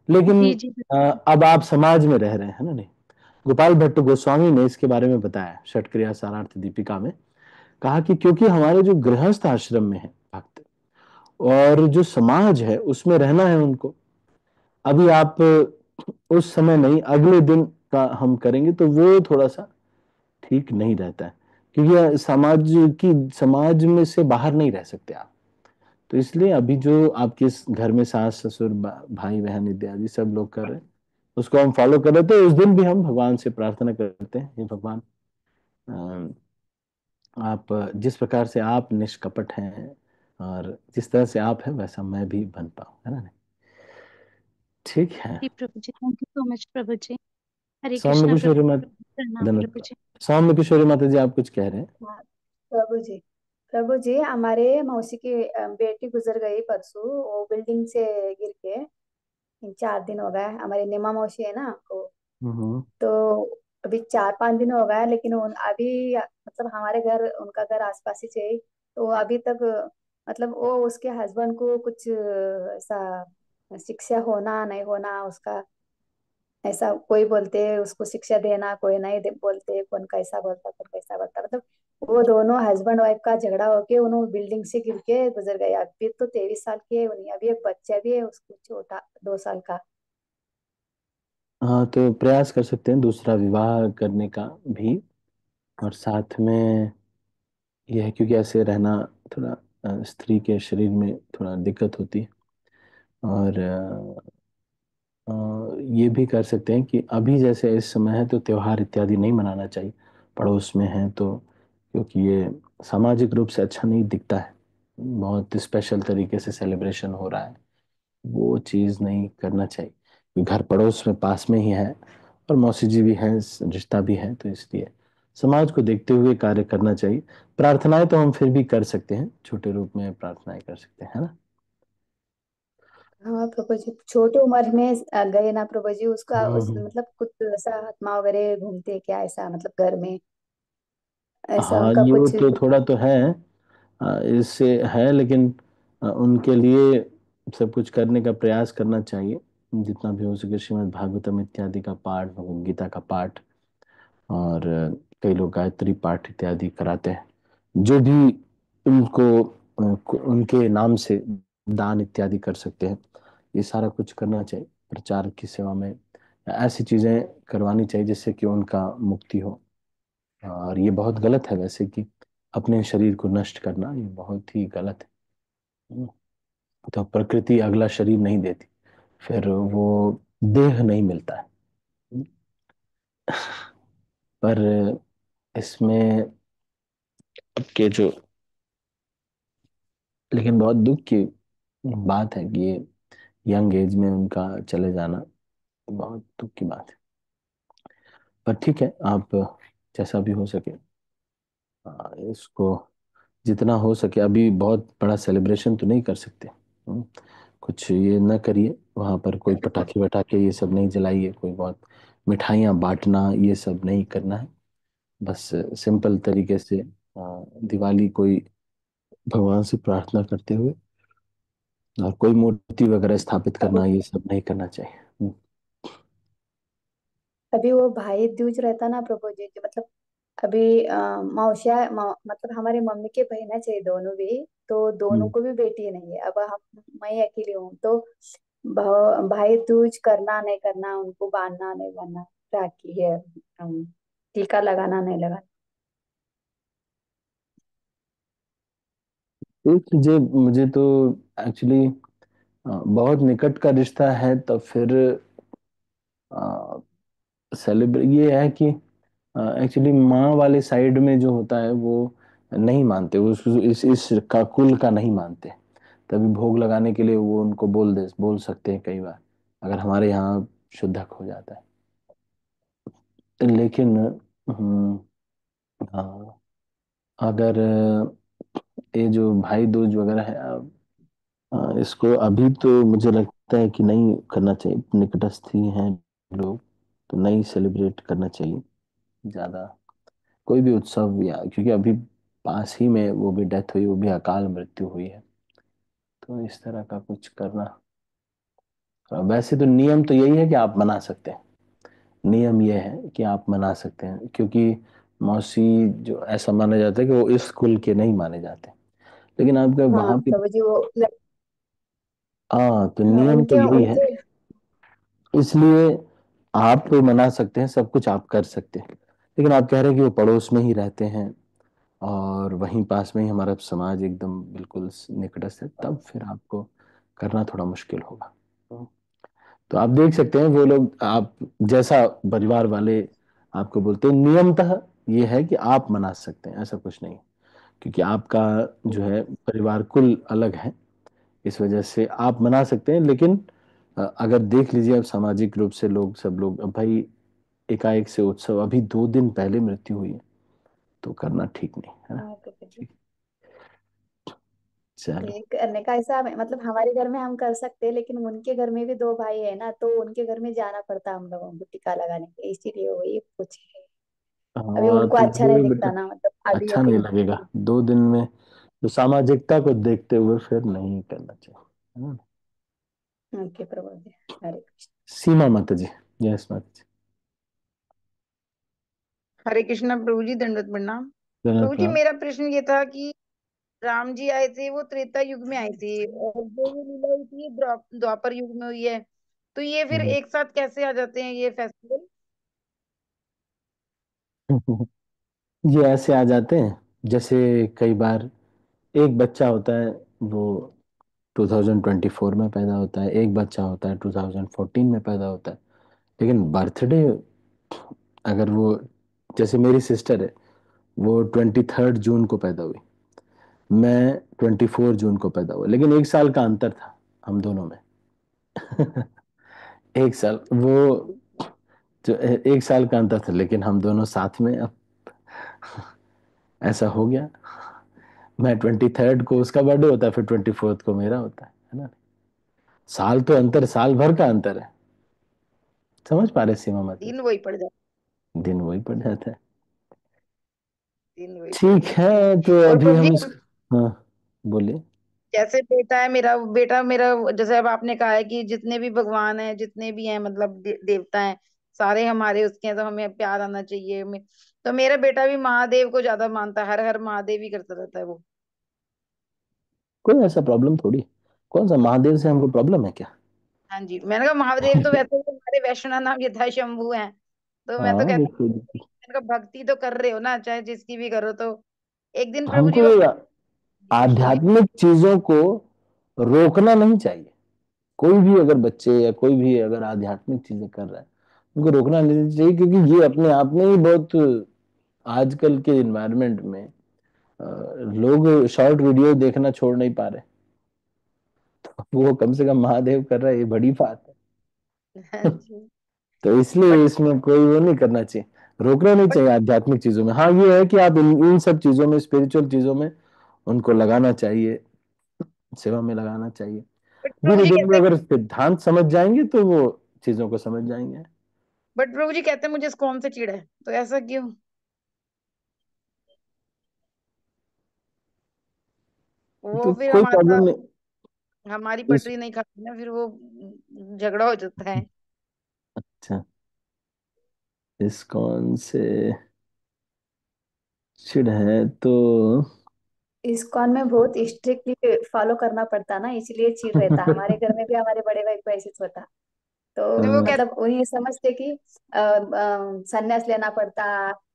A: लेकिन
E: जी जी बिल्कुल।
A: अब आप समाज में रह रहे हैं ना? नहीं, गोपाल भट्ट गोस्वामी ने इसके बारे में बताया, षटक्रिया सारार्थ दीपिका में कहा कि क्योंकि हमारे जो गृहस्थ आश्रम में है भक्त, और जो समाज है उसमें रहना है उनको, अभी आप उस समय नहीं, अगले दिन का हम करेंगे तो वो थोड़ा सा ठीक नहीं रहता है। क्योंकि समाज में से बाहर नहीं रह सकते आप। तो इसलिए अभी जो आपके इस घर में सास ससुर भाई बहन इत्यादि सब लोग कर रहे हैं, उसको हम फॉलो कर रहे थे। उस दिन भी हम भगवान से प्रार्थना करते हैं, हे भगवान, आप जिस प्रकार से आप निष्कपट हैं और जिस तरह से आप हैं वैसा मैं भी बन पाऊं, है ना? ठीक है।
E: जी प्रभु जी, थैंक यू सो मच प्रभु जी। हरे
A: सौम्य
E: कृष्णा
A: किशोरी
E: प्रभु,
A: माता,
E: प्रणाम प्रभु
A: धन्यवाद।
E: जी।
A: सौम्य किशोरी माता जी, आप कुछ कह रहे हैं?
D: हाँ, प्रभु जी। प्रभु जी, हमारे मौसी की बेटी गुजर गई परसों, वो बिल्डिंग से गिर के। 4 दिन हो गए, हमारी निमा मौसी है ना वो।
A: हम्म।
D: तो अभी 4-5 दिन हो गए, लेकिन अभी मतलब हमारे घर, उनका घर आसपास ही है। तो अभी तक मतलब वो उसके हस्बैंड को कुछ ऐसा शिक्षा होना नहीं होना उसका, ऐसा कोई बोलते उसको शिक्षा देना, कोई नहीं बोलते, कौन कैसा बोलता कौन कैसा बोलता, मतलब वो दोनों हस्बैंड वाइफ का झगड़ा होके उन्होंने बिल्डिंग से गिर के गुजर गए। अभी तो 23 साल की है उन्हें, अभी एक बच्चा भी है उसको छोटा 2 साल का।
A: हाँ, तो प्रयास कर सकते हैं दूसरा विवाह करने का भी। और साथ में यह है, क्योंकि ऐसे रहना थोड़ा स्त्री के शरीर में थोड़ा दिक्कत होती है। और अ, ये भी कर सकते हैं कि अभी जैसे इस समय है तो त्योहार इत्यादि नहीं मनाना चाहिए, पड़ोस में है तो, क्योंकि ये सामाजिक रूप से अच्छा नहीं दिखता है। बहुत स्पेशल तरीके से सेलिब्रेशन हो रहा है, वो चीज़ नहीं करना चाहिए, क्योंकि घर पड़ोस में पास में ही है और मौसी जी भी हैं, रिश्ता भी है, तो इसलिए समाज को देखते हुए कार्य करना चाहिए। प्रार्थनाएं तो हम फिर भी कर सकते हैं, छोटे रूप में प्रार्थनाएं कर सकते हैं, है ना?
D: हाँ प्रभु जी, छोटे उम्र में गए ना प्रभु जी, उसका
A: हम्म।
D: मतलब कुछ ऐसा आत्मा वगैरह घूमते क्या, ऐसा मतलब घर में ऐसा
A: हाँ,
D: उनका
A: ये
D: कुछ।
A: तो थोड़ा तो है, इससे है, लेकिन उनके लिए सब कुछ करने का प्रयास करना चाहिए, जितना भी हो सके। श्रीमद् भागवतम इत्यादि का पाठ, भगवद गीता का पाठ, और कई लोग गायत्री पाठ इत्यादि कराते हैं। जो भी उनको उनके नाम से दान इत्यादि कर सकते हैं, ये सारा कुछ करना चाहिए। प्रचार की सेवा में ऐसी चीजें करवानी चाहिए जिससे कि उनका मुक्ति हो। और ये बहुत गलत है वैसे कि अपने शरीर को नष्ट करना, ये बहुत ही गलत है। तो प्रकृति अगला शरीर नहीं देती, फिर वो देह नहीं मिलता है। पर इसमें के जो, लेकिन बहुत दुख की बात है कि ये यंग एज में उनका चले जाना बहुत दुख की बात है। पर ठीक है, आप जैसा भी हो सके इसको जितना हो सके, अभी बहुत बड़ा सेलिब्रेशन तो नहीं कर सकते। कुछ ये न करिए, वहां पर कोई पटाखे वटाखे ये सब नहीं जलाइए, कोई बहुत मिठाइयाँ बांटना ये सब नहीं करना है। बस सिंपल तरीके से दिवाली कोई भगवान से प्रार्थना करते हुए, और कोई मूर्ति वगैरह स्थापित
D: अभी
A: करना ये सब नहीं करना चाहिए।
D: अभी वो भाई दूज रहता ना प्रभु जी, जो मतलब अभी मौसिया मतलब हमारी मम्मी के बहना चाहिए दोनों भी। तो दोनों
A: हम्म।
D: को भी बेटी नहीं है, अब हम मैं अकेली हूँ। तो भाई दूज करना नहीं करना, उनको बांधना नहीं बांधना, राखी है, टीका लगाना नहीं लगाना।
A: देख लीजिए, मुझे तो एक्चुअली बहुत निकट का रिश्ता है, तो फिर सेलिब्रेट ये है कि एक्चुअली माँ वाले साइड में जो होता है वो नहीं मानते, वो इस का कुल का नहीं मानते। तभी भोग लगाने के लिए वो उनको बोल सकते हैं कई बार, अगर हमारे यहाँ शुद्धक हो जाता है। लेकिन हाँ, अगर ये जो भाई दूज वगैरह है, इसको अभी तो मुझे लगता है कि नहीं करना चाहिए। निकटस्थ ही हैं लोग, तो नहीं सेलिब्रेट करना चाहिए ज्यादा कोई भी उत्सव, या क्योंकि अभी पास ही में वो भी डेथ हुई, वो भी अकाल मृत्यु हुई है। तो इस तरह का कुछ करना, वैसे तो नियम तो यही है कि आप मना सकते हैं। नियम ये है कि आप मना सकते हैं, क्योंकि मौसी जो ऐसा माना जाता है कि वो इस कुल के नहीं माने जाते। लेकिन आपका
D: हाँ
A: वहां पे,
D: प्रभु जी, वो
A: हाँ, तो
D: हाँ,
A: नियम तो
D: उनके
A: यही है,
D: उनके
A: इसलिए आप मना सकते हैं, सब कुछ आप कर सकते हैं। लेकिन आप कह रहे हैं कि वो पड़ोस में ही रहते हैं, और वहीं पास में ही हमारा समाज एकदम बिल्कुल निकटस्थ है, तब फिर आपको करना थोड़ा मुश्किल होगा। तो आप देख सकते हैं वो लोग आप जैसा परिवार वाले आपको बोलते हैं, नियमतः ये है कि आप मना सकते हैं, ऐसा कुछ नहीं, क्योंकि आपका जो है परिवार कुल अलग है, इस वजह से आप मना सकते हैं। लेकिन अगर देख लीजिए अब सामाजिक रूप से लोग सब लोग, अब भाई एकाएक से उत्सव, अभी 2 दिन पहले मृत्यु हुई है, तो करना ठीक नहीं है ना।
D: हाँ पापा जी।
A: ठीक, चलो।
D: ये करने का ऐसा मतलब हमारे घर में हम कर सकते हैं, लेकिन उनके घर में भी दो भाई है ना, तो उनके घर में जाना पड़ता हम लोगों को टीका लगाने के लिए, इसीलिए वही पूछ रहे हैं। अभी
A: हाँ
D: उनको
A: तो
D: अच्छा नहीं
A: वो बेटा
D: दिखता ना, मतलब अभी
A: अच्छा नहीं
D: अभी।
A: लगेगा 2 दिन में, तो सामाजिकता को देखते हुए फिर नहीं करना चाहिए, है ना।
D: ओके प्रभु जी, हरे कृष्ण।
A: सीमा माता जी, यस माता जी।
F: हरे कृष्णा प्रभु जी, दंडवत प्रणाम।
A: जय
F: प्रभु जी,
A: प्रणाम।
F: मेरा प्रश्न ये था कि राम जी आए थे, वो त्रेता युग में आए थे, और जो ये लीला हुई थी ये द्वापर युग में हुई है। तो ये फिर
A: हम्म।
F: एक साथ कैसे आ जाते हैं ये फेस्टिवल?
A: ये ऐसे आ जाते हैं, जैसे कई बार एक बच्चा होता है, वो 2024 में पैदा होता है, एक बच्चा होता है 2014 में पैदा होता है, लेकिन बर्थडे अगर वो, जैसे मेरी सिस्टर है, वो 23 जून को पैदा हुई, मैं 24 जून को पैदा हुआ, लेकिन 1 साल का अंतर था हम दोनों में। 1 साल वो, जो 1 साल का अंतर था, लेकिन हम दोनों साथ में, अब ऐसा हो गया। मैं 23 को उसका बर्थडे होता है, फिर 24 को मेरा होता है ना। साल तो अंतर, साल भर का अंतर है, समझ पा रहे सीमा माता
F: दिन
A: जी।
F: वही पड़ जाता
A: दिन वही पड़ जाता है।
F: दिन वही पड़
A: ठीक है,
F: जाते हैं।
A: तो
F: और
A: अभी
F: प्रभु जी,
A: हम हाँ, बोलिए।
F: जैसे बेटा मेरा, जैसे अब आपने कहा है कि जितने भी भगवान हैं, जितने भी हैं, मतलब देवता हैं, सारे हमारे उसके हैं, तो हमें प्यार आना चाहिए तो मेरा बेटा भी महादेव को ज्यादा मानता है, हर हर महादेव ही करता रहता है वो।
A: कोई ऐसा प्रॉब्लम थोड़ी, कौन सा महादेव से हमको प्रॉब्लम है क्या।
F: हाँ जी, मैंने कहा महादेव तो वैसे भी हमारे वैष्णव नाम यथा शंभु हैं, तो मैं
A: हाँ
F: तो
A: वो
F: कहती
A: कोई
F: हूँ,
A: दिक्कत-
F: मैंने कहा भक्ति तो कर रहे हो ना, चाहे जिसकी भी करो, तो एक दिन प्रभु जी
A: हमको
F: वो
A: ये
F: कृष्ण जी।
A: आध्यात्मिक चीजों को रोकना नहीं चाहिए। कोई भी अगर बच्चे या कोई भी अगर आध्यात्मिक चीजें कर रहा है, उनको रोकना नहीं चाहिए, क्योंकि ये अपने आप में ही बहुत, आजकल के एनवायरनमेंट में लोग शॉर्ट वीडियो देखना छोड़ नहीं पा रहे, वो कम से कम महादेव कर रहा है, ये बड़ी बात है।
F: हाँ जी।
A: तो
F: बट
A: इसलिए इसमें कोई वो नहीं करना चाहिए, रोकना नहीं
F: बट
A: चाहिए आध्यात्मिक चीजों में। हाँ ये है कि आप इन सब चीजों में, स्पिरिचुअल चीजों में उनको लगाना चाहिए, सेवा में लगाना चाहिए।
F: बट प्रभु
A: धीरे
F: जी
A: धीरे वो
F: कहते
A: अगर सिद्धांत समझ जाएंगे तो वो चीजों को समझ जाएंगे।
F: बट प्रभु जी कहते हैं मुझे कौन से चिढ़ है, तो ऐसा क्यों? वो
A: तो
F: फिर
A: कोई
F: हमारा
A: प्रॉब्लम नहीं।
F: हमारी
A: इस
F: पटरी नहीं खाती ना, फिर वो झगड़ा हो जाता है।
A: अच्छा, इस्कॉन से चिढ़ है तो
D: इस्कॉन में बहुत स्ट्रिक्टली फॉलो करना पड़ता ना, इसलिए चिढ़ रहता। हमारे घर में भी हमारे बड़े भाई को ऐसे होता।
F: तो
D: तो
F: वो
A: हाँ,
F: कहते
D: मतलब उन्हें समझते कि संन्यास लेना पड़ता,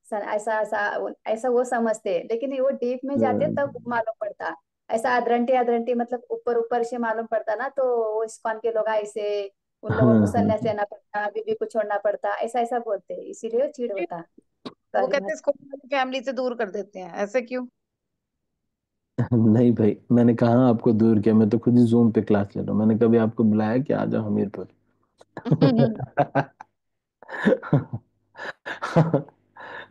D: ऐसा ऐसा ऐसा वो समझते, लेकिन वो डीप में जाते तब मालूम पड़ता। ऐसा अधरंटी अधरंटी मतलब ऊपर ऊपर से मालूम पड़ता ना, तो वो इस्कॉन के लोग ऐसे, उन लोगों को संन्यास
A: हाँ,
D: लेना पड़ता, बीबी को छोड़ना पड़ता, ऐसा ऐसा बोलते, इसीलिए वो चिढ़ होता।
F: वो
D: सॉरी
F: कहते
D: मत।
F: हैं स्कूल वाली फैमिली से दूर कर देते हैं, ऐसे क्यों?
A: नहीं भाई, मैंने कहा आपको दूर किया, मैं तो खुद ही जूम पे क्लास ले रहा हूँ, मैंने कभी आपको बुलाया कि आ जाओ हमीरपुर।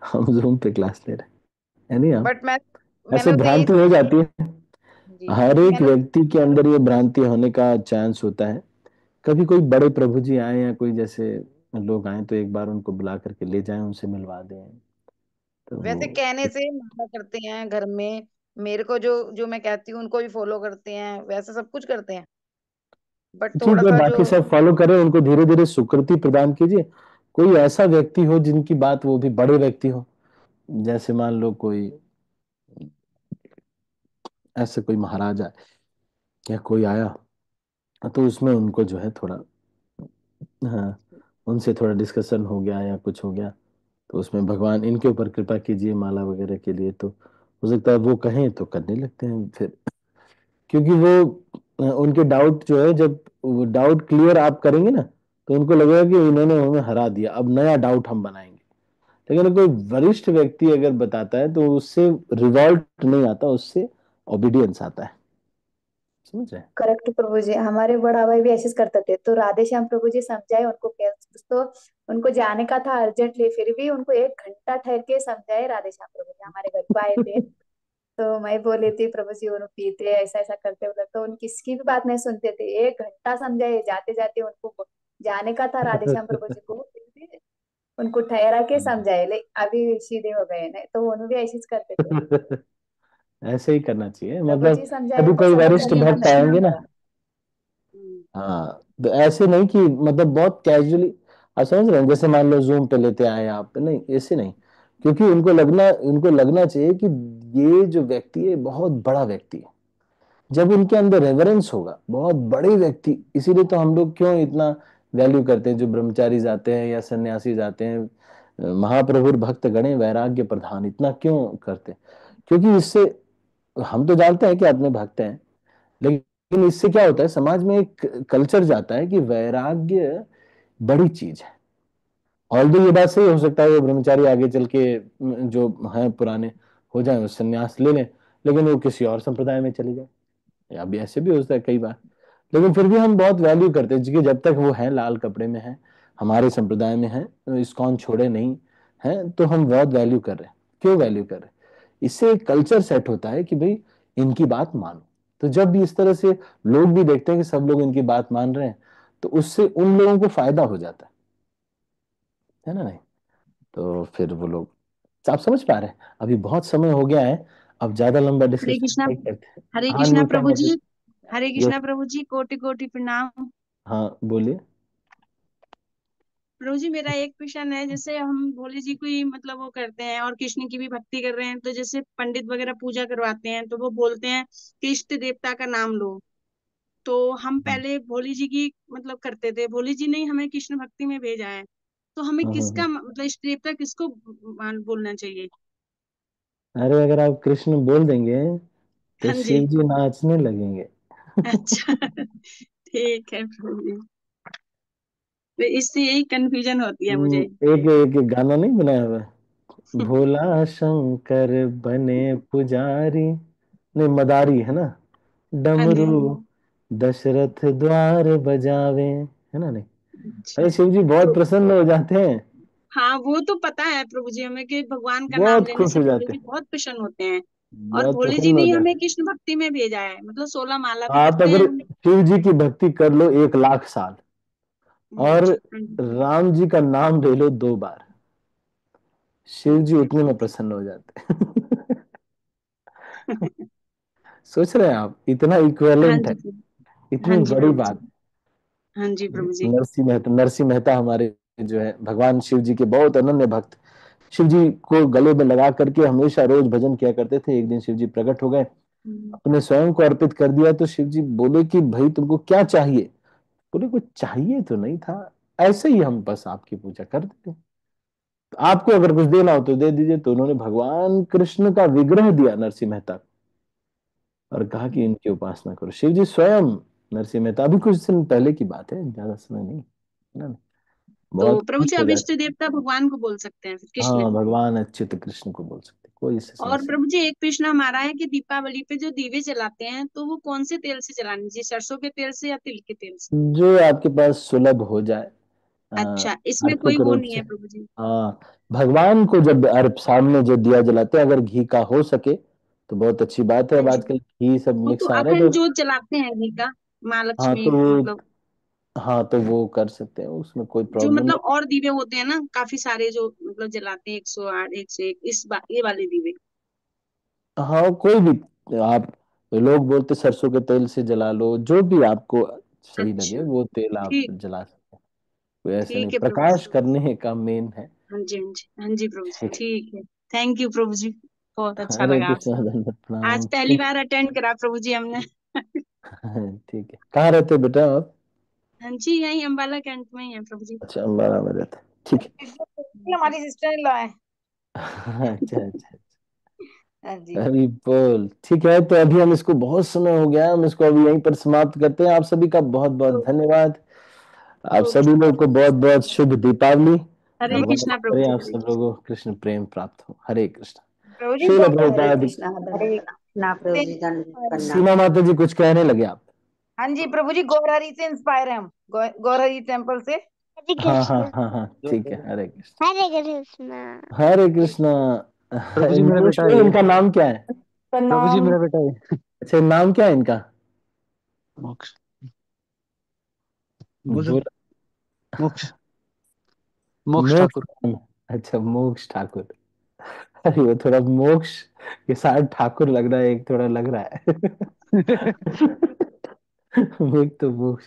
A: हम जूम पे क्लास ले रहे हैं, नहीं आप,
F: बट मैं
A: ऐसे
F: मैंने तो यही
A: भ्रांति हो
F: सुना
A: जाती है।
F: जी।
A: हर एक
F: मैंने
A: व्यक्ति के अंदर ये भ्रांति होने का चांस होता है। कभी कोई बड़े प्रभु जी आए या कोई जैसे लोग आए, तो एक बार उनको बुला करके ले जाएं, उनसे मिलवा दें, तो
F: वैसे
A: वो
F: कहने से माला करते हैं घर में, मेरे को जो जो मैं कहती हूँ उनको भी फॉलो करते हैं, वैसे सब कुछ करते हैं, बट
A: ठीक
F: थोड़ा
A: है,
F: सा जो
A: बाकी सब फॉलो करें, उनको धीरे धीरे सुकृति प्रदान कीजिए। कोई ऐसा व्यक्ति हो जिनकी बात, वो भी बड़े व्यक्ति हो, जैसे मान लो कोई ऐसे कोई महाराजा या कोई आया, तो उसमें उनको जो है थोड़ा, हाँ, उनसे थोड़ा डिस्कशन हो गया या कुछ हो गया, तो उसमें भगवान इनके ऊपर कृपा कीजिए माला वगैरह के लिए, तो हो सकता है वो कहें तो करने लगते हैं फिर, क्योंकि वो उनके डाउट जो है, जब वो डाउट क्लियर आप करेंगे ना, तो उनको लगेगा कि इन्होंने हमें हरा दिया, अब नया डाउट हम बनाएंगे। लेकिन कोई वरिष्ठ व्यक्ति अगर बताता है तो उससे रिवॉल्ट नहीं आता, उससे ओबीडियंस आता है। समझ रहे हैं?
D: करेक्ट प्रभु जी, हमारे बड़ा भाई भी ऐसे ही करते थे, तो राधे श्याम प्रभु जी समझाए उनको, तो उनको जाने का था अर्जेंटली, फिर भी उनको 1 घंटा ठहर के समझाए राधे श्याम प्रभु जी, हमारे घर को आए थे। तो मैं बोली थी प्रभु जी उन्होंने पीते ऐसा ऐसा करते उधर, तो उन किसकी भी बात नहीं सुनते थे, 1 घंटा समझाए, जाते जाते उनको जाने का था राधे श्याम प्रभु जी को, फिर भी उनको ठहरा के समझाए, ले अभी सीधे हो गए, नहीं तो उन्होंने भी ऐसे ही करते थे।
A: ऐसे ही करना चाहिए,
D: प्रभु
A: मतलब
D: जी समझाए
A: कभी
D: तो
A: कोई
D: समझ
A: वरिष्ठ
D: गए,
A: भक्त
D: वरना नहीं
A: आएंगे ना,
D: होगा।
A: हाँ, तो ऐसे नहीं कि मतलब बहुत कैजुअली, आप समझ रहे हैं, जैसे मान लो जूम पे लेते आए आप, नहीं ऐसे नहीं, क्योंकि उनको लगना चाहिए कि ये जो व्यक्ति है बहुत बड़ा व्यक्ति है। जब उनके अंदर रेवरेंस होगा, बहुत बड़े व्यक्ति, इसीलिए तो हम लोग क्यों इतना वैल्यू करते हैं, जो ब्रह्मचारी जाते हैं या सन्यासी जाते हैं, महाप्रभुर भक्त गणे वैराग्य प्रधान, इतना क्यों करते हैं? क्योंकि इससे हम तो जानते हैं कि आत्म भक्त हैं, लेकिन इससे क्या होता है, समाज में एक कल्चर जाता है कि वैराग्य बड़ी चीज है। ऑल्दो ये बात सही हो सकता है वो ब्रह्मचारी आगे चल के जो हैं पुराने हो जाए, वो संन्यास ले लें, लेकिन वो किसी और संप्रदाय में चले जाए, या भी ऐसे भी होता है कई बार। लेकिन फिर भी हम बहुत वैल्यू करते हैं, क्योंकि जब तक वो है लाल कपड़े में है, हमारे संप्रदाय में है, इस्कॉन छोड़े नहीं है, तो हम बहुत वैल्यू कर रहे हैं। क्यों वैल्यू कर रहे हैं? इससे एक कल्चर सेट होता है कि भाई इनकी बात मानो। तो जब भी इस तरह से लोग भी देखते हैं कि सब लोग इनकी बात मान रहे हैं, तो उससे उन लोगों को फायदा हो जाता है ना, नहीं? तो फिर वो लोग, आप समझ पा रहे हैं? अभी बहुत समय हो गया है, अब ज्यादा लंबा
E: हरे
A: डिस्कशन
E: कृष्णा।
A: नहीं करते हैं।
E: हरे
A: हाँ
E: कृष्णा
A: नीता
E: प्रभु
A: मुझे,
E: जी। हरे
A: यस,
E: कृष्णा प्रभु जी, कोटि कोटि प्रणाम।
A: हाँ बोलिए।
E: प्रभु जी, मेरा एक क्वेश्चन है, जैसे हम भोले जी को ही मतलब वो करते हैं और कृष्ण की भी भक्ति कर रहे हैं, तो जैसे पंडित वगैरह पूजा करवाते हैं तो वो बोलते हैं कि इष्ट देवता का नाम लो। तो हम पहले भोले जी की मतलब करते थे, भोले जी ने ही हमें कृष्ण भक्ति में भेजा है, तो हमें
A: हाँ, हाँ, हाँ।
E: किसका मतलब इष्ट देवता किसको बोलना चाहिए?
A: अरे अगर आप कृष्ण बोल देंगे तो
E: हाँ जी।
A: शिव जी नाचने लगेंगे।
E: अच्छा। ठीक है प्रभु जी, तो इससे यही कंफ्यूजन होती है मुझे।
A: एक एक एक गाना नहीं बनाया हुआ है? भोला शंकर बने पुजारी, नहीं मदारी है ना,
E: हाँ जी,
A: डमरू
E: हाँ जी।
A: दशरथ द्वार बजावे, है ना, नहीं?
E: अच्छा।
A: अरे शिव जी बहुत
E: तो
A: प्रसन्न हो जाते हैं,
E: हाँ, वो तो पता है प्रभु जी हमें कि भगवान का नाम
A: बहुत
E: लेने
A: खुश
E: से
A: हो
E: भोले
A: जाते
E: जी
A: हैं,
E: बहुत प्रसन्न होते हैं। और
A: बहुत
E: भोले जी
A: प्रसन्न
E: ने
A: हो
E: ही हमें
A: जाते
E: कृष्ण भक्ति में भेजा है, मतलब 16 माला
A: हैं।
E: भी
A: आप
E: करते हैं
A: अगर
E: हम।
A: शिव जी की भक्ति कर लो 1 लाख साल, और
E: अच्छा, हाँ जी।
A: राम जी का नाम ले लो 2 बार, शिव जी
E: अच्छा।
A: उतने में प्रसन्न हो जाते हैं। सोच रहे हैं आप, इतना
E: हाँ
A: इक्विवेलेंट है,
E: जी प्रभु। हाँ
A: इतनी
E: जी
A: बड़ी
E: प्रभु जी।
A: बात।
E: हाँ जी प्रभु जी।
A: नरसिंह मेहता हमारे जो है भगवान शिव जी के बहुत अनन्य भक्त, शिव जी को गले में लगा करके हमेशा रोज भजन किया करते थे। एक दिन शिव जी प्रकट हो गए,
E: हम्म।
A: अपने स्वयं को अर्पित कर दिया, तो शिव जी बोले कि भाई तुमको क्या चाहिए? बोले कुछ चाहिए तो नहीं था, ऐसे ही हम बस आपकी पूजा कर देते, तो आपको अगर कुछ देना हो तो दे दीजिए। तो उन्होंने भगवान कृष्ण का विग्रह दिया नरसिंह मेहता को, और कहा कि इनकी उपासना करो। शिव जी स्वयं, नरसिंह मेहता, अभी कुछ दिन पहले की बात है, ज्यादा समय नहीं है ना,
E: तो
A: बहुत
E: प्रभु
A: खुश
E: जी
A: हो
E: अब इष्ट
A: जाते।
E: देवता भगवान को बोल सकते हैं फिर, कृष्ण।
A: हाँ, भगवान अच्युत कृष्ण को बोल सकते, कोई इससे
E: और
A: समस्या
E: प्रभु जी एक प्रश्न हमारा है कि दीपावली पे जो दीवे जलाते हैं तो वो कौन से तेल से जलाने चाहिए, सरसों के तेल से या तिल के तेल से?
A: नहीं। जो आपके पास सुलभ हो जाए, अ,
E: अच्छा, इसमें कोई
A: आर्थिक
E: वो
A: रूप
E: नहीं
A: से।
E: है प्रभु जी?
A: हाँ, भगवान को जब अर्प सामने जो दिया जलाते हैं, अगर घी का हो सके तो बहुत अच्छी बात है।
E: हाँ
A: अब
E: जी।
A: आजकल घी सब
E: वो तो
A: मिक्स आ रहा है,
E: अखंड
A: तो
E: जोत जलाते हैं घी का, माँ
A: हाँ
E: लक्ष्मी
A: तो
E: मतलब।
A: हाँ तो वो कर सकते हैं, उसमें कोई
E: जो
A: प्रॉब्लम
E: मतलब
A: नहीं।
E: और दीवे होते हैं ना काफी सारे जो मतलब जलाते हैं, 108, 101, ये वाले दीवे।
A: हाँ कोई भी आप, लोग बोलते सरसों के तेल से जला लो, जो भी आपको सही लगे
E: अच्छा।
A: वो तेल आप
E: ठीक।
A: जला सकते हैं, कोई ऐसा नहीं,
E: ठीक है प्रभु जी।
A: प्रकाश करने का मेन है।
E: हाँ जी, हाँ जी, हाँ जी प्रभु जी,
A: ठीक
E: ठीक है। थैंक यू प्रभु जी, बहुत
A: है,
E: अच्छा
A: हरे
E: लगा
A: कृष्णा,
E: आपसे।
A: दंडवत
E: आज
A: प्रणाम,
E: पहली
A: ठीक
E: बार अटेंड करा प्रभु जी हमने।
A: है। ठीक है, कहाँ रहते हो बेटा आप?
E: हाँ जी, यही अम्बाला कैंट में ही है प्रभु जी।
A: अच्छा, अम्बाड़ा में रहते हैं, ठीक
F: हमारी सिस्टर इन लॉ है।
A: है। अच्छा अच्छा।
F: हाँ जी।
A: हरी बोल। ठीक है, तो अभी हम इसको, बहुत समय हो गया, हम इसको अभी यहीं पर समाप्त करते हैं। आप सभी का बहुत बहुत धन्यवाद। आप सभी लोग को बहुत बहुत शुभ दीपावली।
E: हरे
A: भगवान
E: कृष्णा प्रभु
A: करे
E: जी।
A: आप सब लोगों को कृष्ण प्रेम प्राप्त हो। हरे कृष्ण।
F: प्रभु जी
A: श्रील
F: गौ-
D: हरे
A: प्रभुपाद।
D: कृष्णा
G: हरे
D: धन्यवाद।
G: कृष्णा प्रभु जी दंड प्रणाम।
A: सीमा माता जी कुछ कहने लगे आप?
F: हाँ जी प्रभु जी, गौरहरी से इंस्पायर है हम, गौरहरी टेम्पल से।
H: हरे
A: हाँ हाँ
H: कृष्ण।
A: हाँ हाँ, ठीक है। हरे कृष्ण।
H: हरे कृष्ण।
A: हरे कृष्ण।
B: प्रभु जी मेरा
A: नीलेश
B: बेटा
A: भाई,
B: है ये।
A: इनका नाम क्या है?
B: प्रभु जी मेरा बेटा है।
A: अच्छा, नाम क्या है इनका?
B: मोक्ष। बोल
A: बोल।
B: मोक्ष। मोक्ष
A: मोक्ष
B: ठाकुर।
A: नाम है। अच्छा, मोक्ष ठाकुर। अरे वो थोड़ा मोक्ष के साथ ठाकुर लग रहा है, एक थोड़ा लग रहा है। वो एक तो मोक्ष।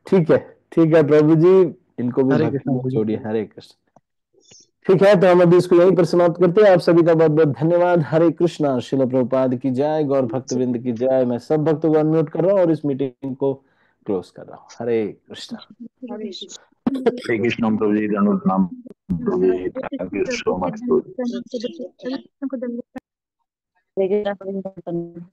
A: ठीक है, ठीक है प्रभु जी, इनको भी
B: हरे
A: भक्ति
B: कृष्णा
A: में
B: प्रभु जी।
A: जोड़िए। हरे कृष्ण। ठीक है, तो हम अभी इसको यहीं पर समाप्त करते हैं। आप सभी का बहुत बहुत धन्यवाद। हरे कृष्णा। श्रील प्रभुपाद की जय, गौर भक्त वृंद की जय। मैं सब भक्तों को अनम्यूट कर रहा हूँ और इस मीटिंग को क्लोज कर रहा हूँ। हरे कृष्णा।
E: हरे कृष्ण।
I: हरे कृष्ण प्रभु जी, दंडवत प्रणाम प्रभु जी, थैंक यू सो मच।
E: प्रभु जी,
G: हरे कृष्णा प्रभु जी दंड प्रणाम।